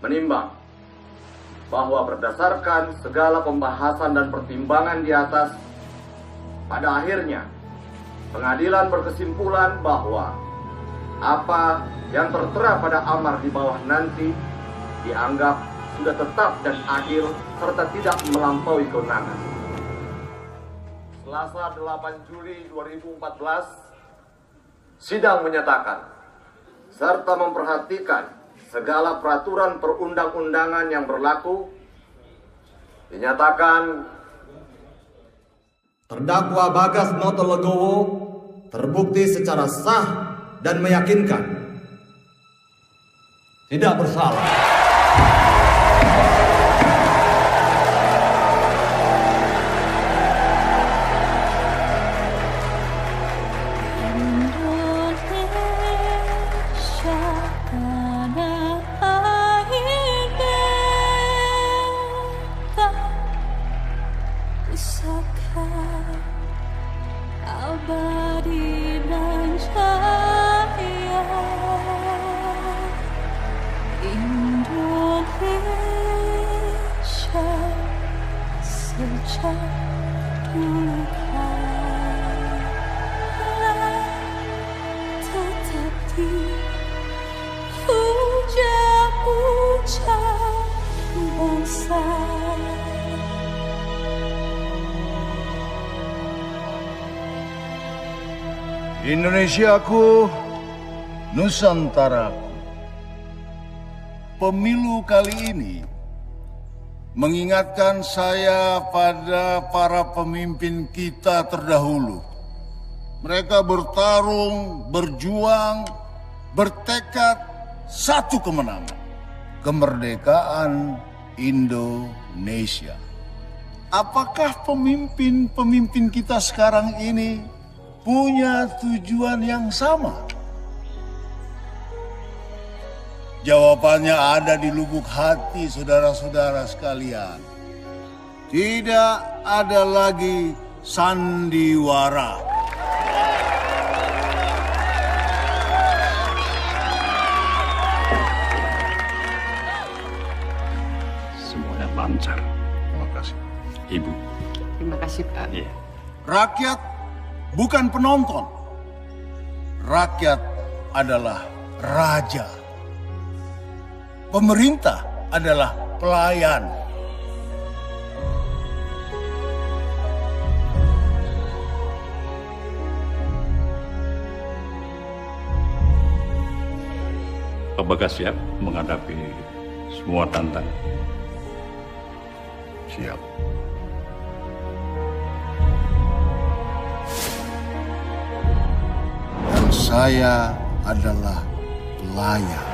Menimbang bahwa berdasarkan segala pembahasan dan pertimbangan di atas, pada akhirnya pengadilan berkesimpulan bahwa apa yang tertera pada amar di bawah nanti dianggap sudah tetap dan adil serta tidak melampaui kewenangan. Selasa 8 Juli 2014, sidang menyatakan serta memperhatikan segala peraturan perundang-undangan yang berlaku, dinyatakan terdakwa Bagas Noto Legowo terbukti secara sah dan meyakinkan tidak bersalah. Abadi dan cahaya Indonesia sejak dulu kala tetap dipuja-puja bangsa. Indonesiaku, Nusantaraku. Pemilu kali ini mengingatkan saya pada para pemimpin kita terdahulu. Mereka bertarung, berjuang, bertekad satu kemenangan. Kemerdekaan Indonesia. Apakah pemimpin-pemimpin kita sekarang ini punya tujuan yang sama? Jawabannya ada di lubuk hati saudara-saudara sekalian. Tidak ada lagi sandiwara. lancar. Terima kasih. Ibu. Terima kasih, Pak. Iya. Rakyat bukan penonton. Rakyat adalah raja. Pemerintah adalah pelayan. Pak Bagas siap menghadapi semua tantangan. Siap. Dan saya adalah pelayan.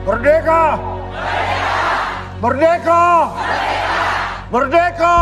Merdeka! Merdeka! Merdeka!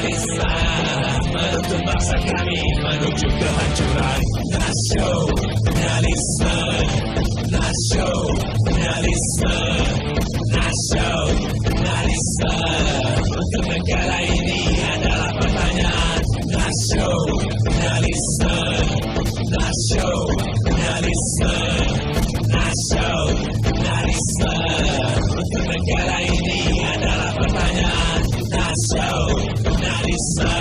nasionalisme menuntun bangsa kami menuju kehancuran. Nasionalisme, nasionalisme, nasionalisme untuk negara ini adalah pertanyaan. Nasionalisme, nasionalisme, nasionalisme untuk negara ini adalah pertanyaan. Nasionalisme,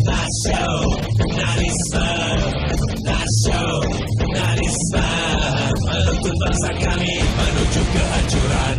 nasionalisme, nasionalisme menuntun bangsa kami menuju kehancuran.